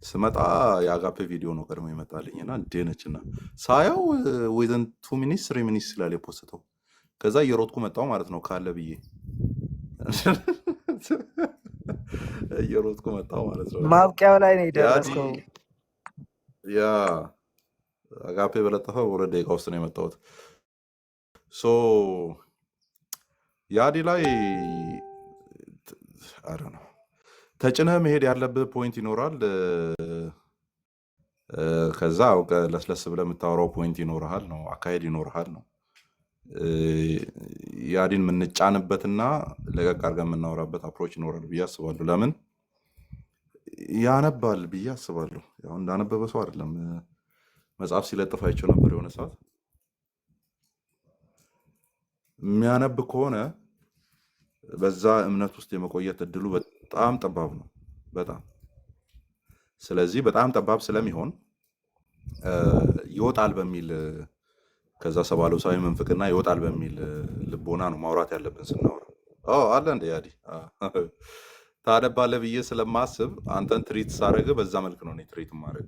ስመጣ የአጋፔ ቪዲዮ ነው ቀድሞ ይመጣልኝና እንዴነችና ሳያው ዊዝን 2 ሚኒትስ 3 ሚኒትስ ስላለ የፖስተው ከዛ እየሮጥኩ መጣሁ ማለት ነው ካለ ብዬ እየሮጥኩ መጣሁ ማለት ነው። ማብቂያው ላይ ነው የደረስከው። ያ አጋፔ በለጠፈው ወደ ደቂቃ ውስጥ ነው የመጣሁት። ሶ ያዲ ላይ አረ ነው ተጭነህ መሄድ ያለብህ ፖይንት ይኖራል። ከዛ ለስለስ ብለህ የምታወራው ፖይንት ይኖርሃል ነው፣ አካሄድ ይኖርሃል ነው። ያዲን የምንጫንበትና ለቀቅ አድርገን የምናወራበት አፕሮች ይኖራል ብዬ አስባለሁ። ለምን ያነባል ብዬ አስባለሁ። ያው እንዳነበበ ሰው አይደለም። መጽሐፍ ሲለጥፍ አይቼው ነበር የሆነ ሰዓት። የሚያነብ ከሆነ በዛ እምነት ውስጥ የመቆየት እድሉ በጣም ጠባብ ነው፣ በጣም። ስለዚህ በጣም ጠባብ ስለሚሆን ይወጣል በሚል ከዛ ሰባሎሳዊ መንፍቅና ይወጣል በሚል ልቦና ነው ማውራት ያለብን ስናወራ። አለ እንደ ያዲ ታነባለህ ብዬ ስለማስብ አንተን ትሪት ሳደርግ በዛ መልክ ነው እኔ ትሪት ማድረግ።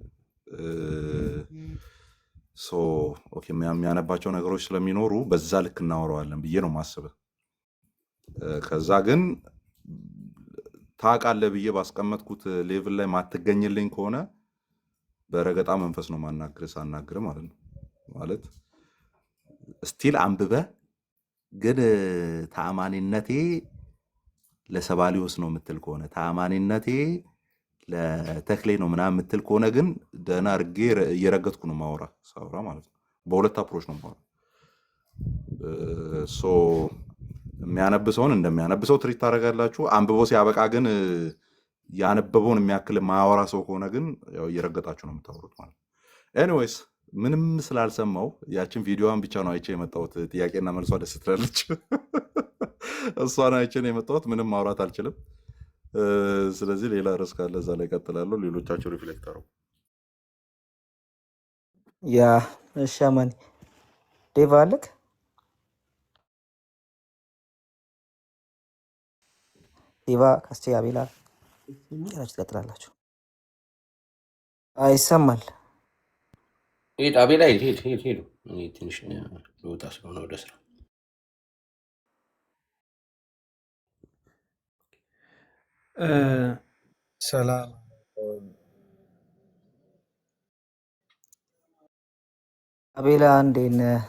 የሚያነባቸው ነገሮች ስለሚኖሩ በዛ ልክ እናወራዋለን ብዬ ነው ማስበህ። ከዛ ግን ታውቃለህ ብዬ ባስቀመጥኩት ሌቭል ላይ ማትገኝልኝ ከሆነ በረገጣ መንፈስ ነው ሳናግር ማለት ነው። ማለት ስቲል አንብበህ ግን ተአማኒነቴ ለሰባሊዮስ ነው የምትል ከሆነ ተአማኒነቴ ለተክሌ ነው ምናምን የምትል ከሆነ ግን ደህና አድርጌ እየረገጥኩ ነው ሳውራ ማለት ነው። በሁለት አፕሮች ነው ማውራ። የሚያነብሰውን እንደሚያነብሰው ትሪት ታደርጋላችሁ። አንብቦ ሲያበቃ ግን ያነበበውን የሚያክል ማያወራ ሰው ከሆነ ግን ያው እየረገጣችሁ ነው የምታወሩት ማለት ነው። ኤኒዌይስ ምንም ስላልሰማው ያችን ቪዲዮዋን ብቻ ነው አይቼ የመጣሁት። ጥያቄና መልሷ ደስ ትላለች። እሷን አይቼ ነው የመጣሁት። ምንም ማውራት አልችልም። ስለዚህ ሌላ ርዕስ ካለ እዛ ላይ እቀጥላለሁ። ሌሎቻችሁ ሪፍሌክት አድርጉ። ያ እሺ፣ አማኒ ዴቫ አለክ? ዴቫ ካስቼ አቤላ ራችሁ ትቀጥላላችሁ። አይሰማል። ሄድ አቤላ ሄድ ትንሽ ልወጣ ስለሆነ ወደ ስራ። ሰላም አቤላ፣ እንዴት ነህ?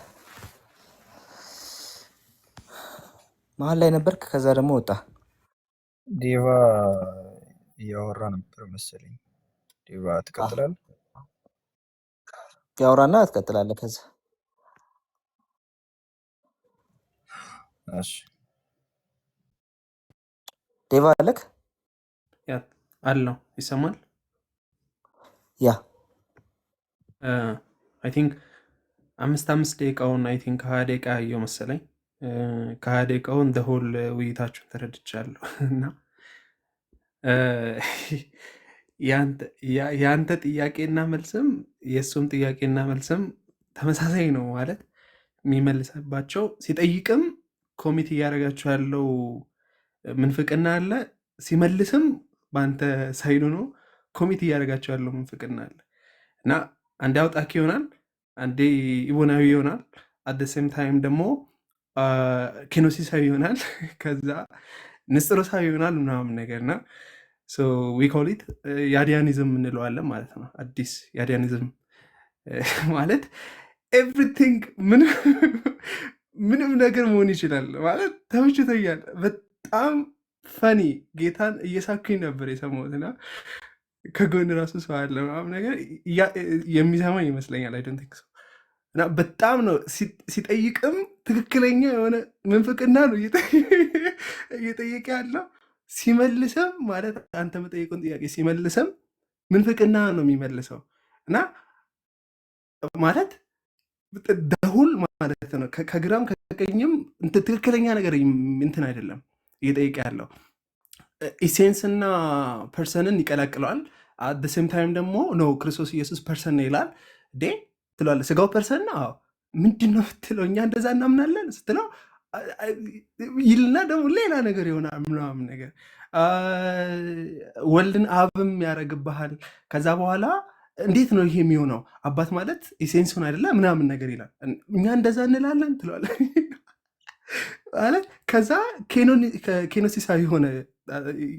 መሀል ላይ ነበርክ፣ ከዛ ደግሞ ወጣ። ዴቫ እያወራ ነበር መሰለኝ። ዴቫ ትቀጥላለህ? ያወራና ትቀጥላለህ። ከዛ እሺ፣ ዴቫ አለክ? አለው። ይሰማል? ያ አይ ቲንክ 5 ደቂቃውን አይ ቲንክ 20 ደቂቃ ያየው መሰለኝ። 20 ደቂቃውን ደሆል ውይይታችሁን ተረድቻለሁ እና የአንተ ጥያቄና መልስም የእሱም ጥያቄና መልስም ተመሳሳይ ነው። ማለት የሚመልስባቸው ሲጠይቅም ኮሚቴ እያደረጋችሁ ያለው ምንፍቅና አለ፣ ሲመልስም በአንተ ሳይዱ ነው ኮሚቴ እያደረጋችሁ ያለው ምንፍቅና አለ እና አንዴ አውጣኪ ይሆናል፣ አንዴ ኢቦናዊ ይሆናል። አደሴም ታይም ደግሞ ኬኖሲሳዊ ይሆናል፣ ከዛ ንስጥሮሳዊ ይሆናል ምናምን ነገርና ዊኮሊት የአዲያኒዝም እንለዋለን ማለት ነው። አዲስ የአዲያኒዝም ማለት ኤቭሪቲንግ ምንም ነገር መሆን ይችላል ማለት ተመችቶኛል። በጣም ፈኒ ጌታን እየሳኩኝ ነበር የሰማሁትና ከጎን ራሱ ሰው አለ ምናምን ነገር የሚሰማኝ ይመስለኛል። አይ ዶንት ቲንክ ሶ እና በጣም ነው ሲጠይቅም ትክክለኛ የሆነ ምንፍቅና ነው እየጠየቀ ያለው። ሲመልሰም ማለት አንተ መጠየቁን ጥያቄ ሲመልሰም ምንፍቅና ነው የሚመልሰው እና ማለት ደሁል ማለት ነው። ከግራም ከቀኝም ትክክለኛ ነገር እንትን አይደለም እየጠየቀ ያለው። ኢሴንስ እና ፐርሰንን ይቀላቅለዋል። አት ሴም ታይም ደግሞ ነው ክርስቶስ ኢየሱስ ፐርሰን ነው ይላል። ትለዋለህ ስጋው ፐርሰን ነው ምንድን ነው ስትለው እኛ እንደዛ እናምናለን ስትለው ይልና ደግሞ ሌላ ነገር ይሆናል ምናምን ነገር ወልድን አብም ያደርግብሃል። ከዛ በኋላ እንዴት ነው ይሄ የሚሆነው? አባት ማለት ኢሴንሱን አይደለ ምናምን ነገር ይላል። እኛ እንደዛ እንላለን ትለዋለህ ማለት ከዛ ኬኖሲሳዊ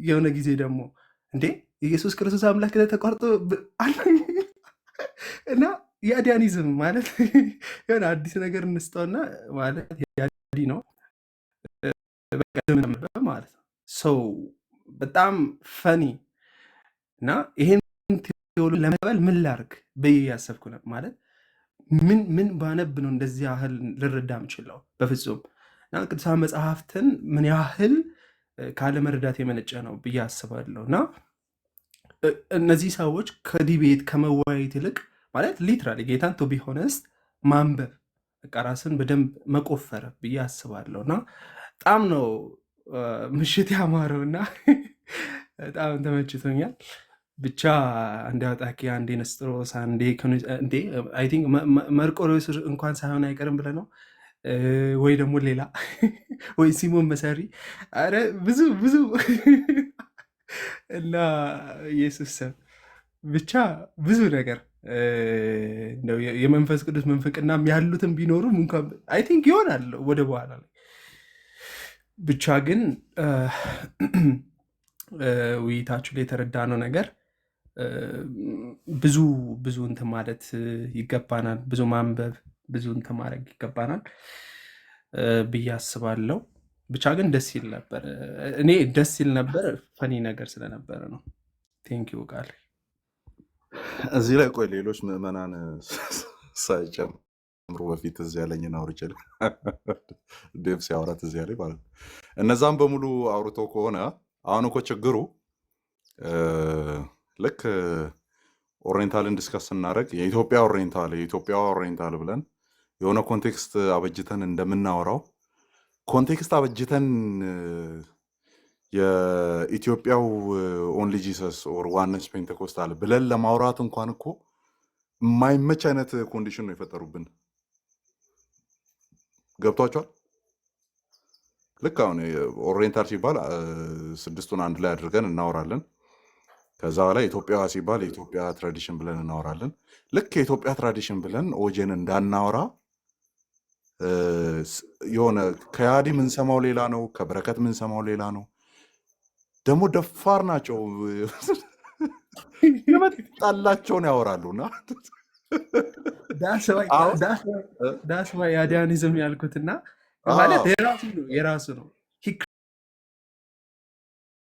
የሆነ ጊዜ ደግሞ እንዴ ኢየሱስ ክርስቶስ አምላክ ተቋርጦ እና የአዲያኒዝም ማለት የሆነ አዲስ ነገር እንስጠውና ማለት የአዲ ነው ማለት ነው። ሰው በጣም ፈኒ እና ይሄን ቴዎሎጂ ለመቀበል ምን ላርግ ብዬ ያሰብኩ ነው። ማለት ምን ባነብ ነው እንደዚህ ያህል ልረዳ የምችለው? በፍጹም እና ቅዱሳን መጽሐፍትን ምን ያህል ካለመረዳት የመነጨ ነው ብዬ አስባለሁ። እና እነዚህ ሰዎች ከዲቤት ከመወያየት ይልቅ ማለት ሊትራሊ ጌታን ቱ ቢ ሆነስት ማንበብ በቃ ራስን በደንብ መቆፈር ብዬ አስባለሁ። እና በጣም ነው ምሽት ያማረው እና በጣም ተመችቶኛል። ብቻ አንዴ አውጣኪ፣ አንዴ ንስጥሮስ፣ አንዴ አይ ቲንክ መርቆሬዎስ እንኳን ሳይሆን አይቀርም ብለህ ነው ወይ ደግሞ ሌላ ወይ ሲሞን መሰሪ፣ አረ ብዙ ብዙ እና ኢየሱስ ሰብ ብቻ ብዙ ነገር እንደው የመንፈስ ቅዱስ መንፈቅናም ያሉትን ቢኖሩም እንኳን አይ ቲንክ ይሆናል ወደ በኋላ ላይ። ብቻ ግን ውይይታችሁ ላይ የተረዳነው ነገር ብዙ ብዙ እንትን ማለት ይገባናል፣ ብዙ ማንበብ፣ ብዙ እንትን ማድረግ ይገባናል ብዬ አስባለሁ። ብቻ ግን ደስ ይል ነበር። እኔ ደስ ይል ነበር ፈኒ ነገር ስለነበረ ነው። ቴንኪው ቃል እዚህ ላይ ቆይ ሌሎች ምዕመናን ሳይጨምሩ በፊት እዚህ ያለኝን አውርቼ ዴቭ ሲያወራት እዚህ ያለኝ ማለት ነው። እነዛም በሙሉ አውርቶ ከሆነ አሁን እኮ ችግሩ ልክ ኦሪየንታልን ዲስከስ ስናደርግ የኢትዮጵያ ኦሪየንታል ብለን የሆነ ኮንቴክስት አበጅተን እንደምናወራው ኮንቴክስት አበጅተን የኢትዮጵያው ኦንሊ ጂሰስ ኦር ዋነስ ፔንቴኮስታል ብለን ለማውራት እንኳን እኮ የማይመች አይነት ኮንዲሽን ነው የፈጠሩብን። ገብቷቸዋል። ልክ አሁን ኦሪየንታል ሲባል ስድስቱን አንድ ላይ አድርገን እናወራለን። ከዛ በላይ ኢትዮጵያ ሲባል የኢትዮጵያ ትራዲሽን ብለን እናወራለን። ልክ የኢትዮጵያ ትራዲሽን ብለን ኦጄን እንዳናወራ የሆነ ከያዲ ምንሰማው ሌላ ነው፣ ከበረከት ምንሰማው ሌላ ነው። ደግሞ ደፋር ናቸው፣ የመጣላቸውን ያወራሉና ዳስባ የአዲያኒዝም ያልኩትና ማለት የራሱ ነው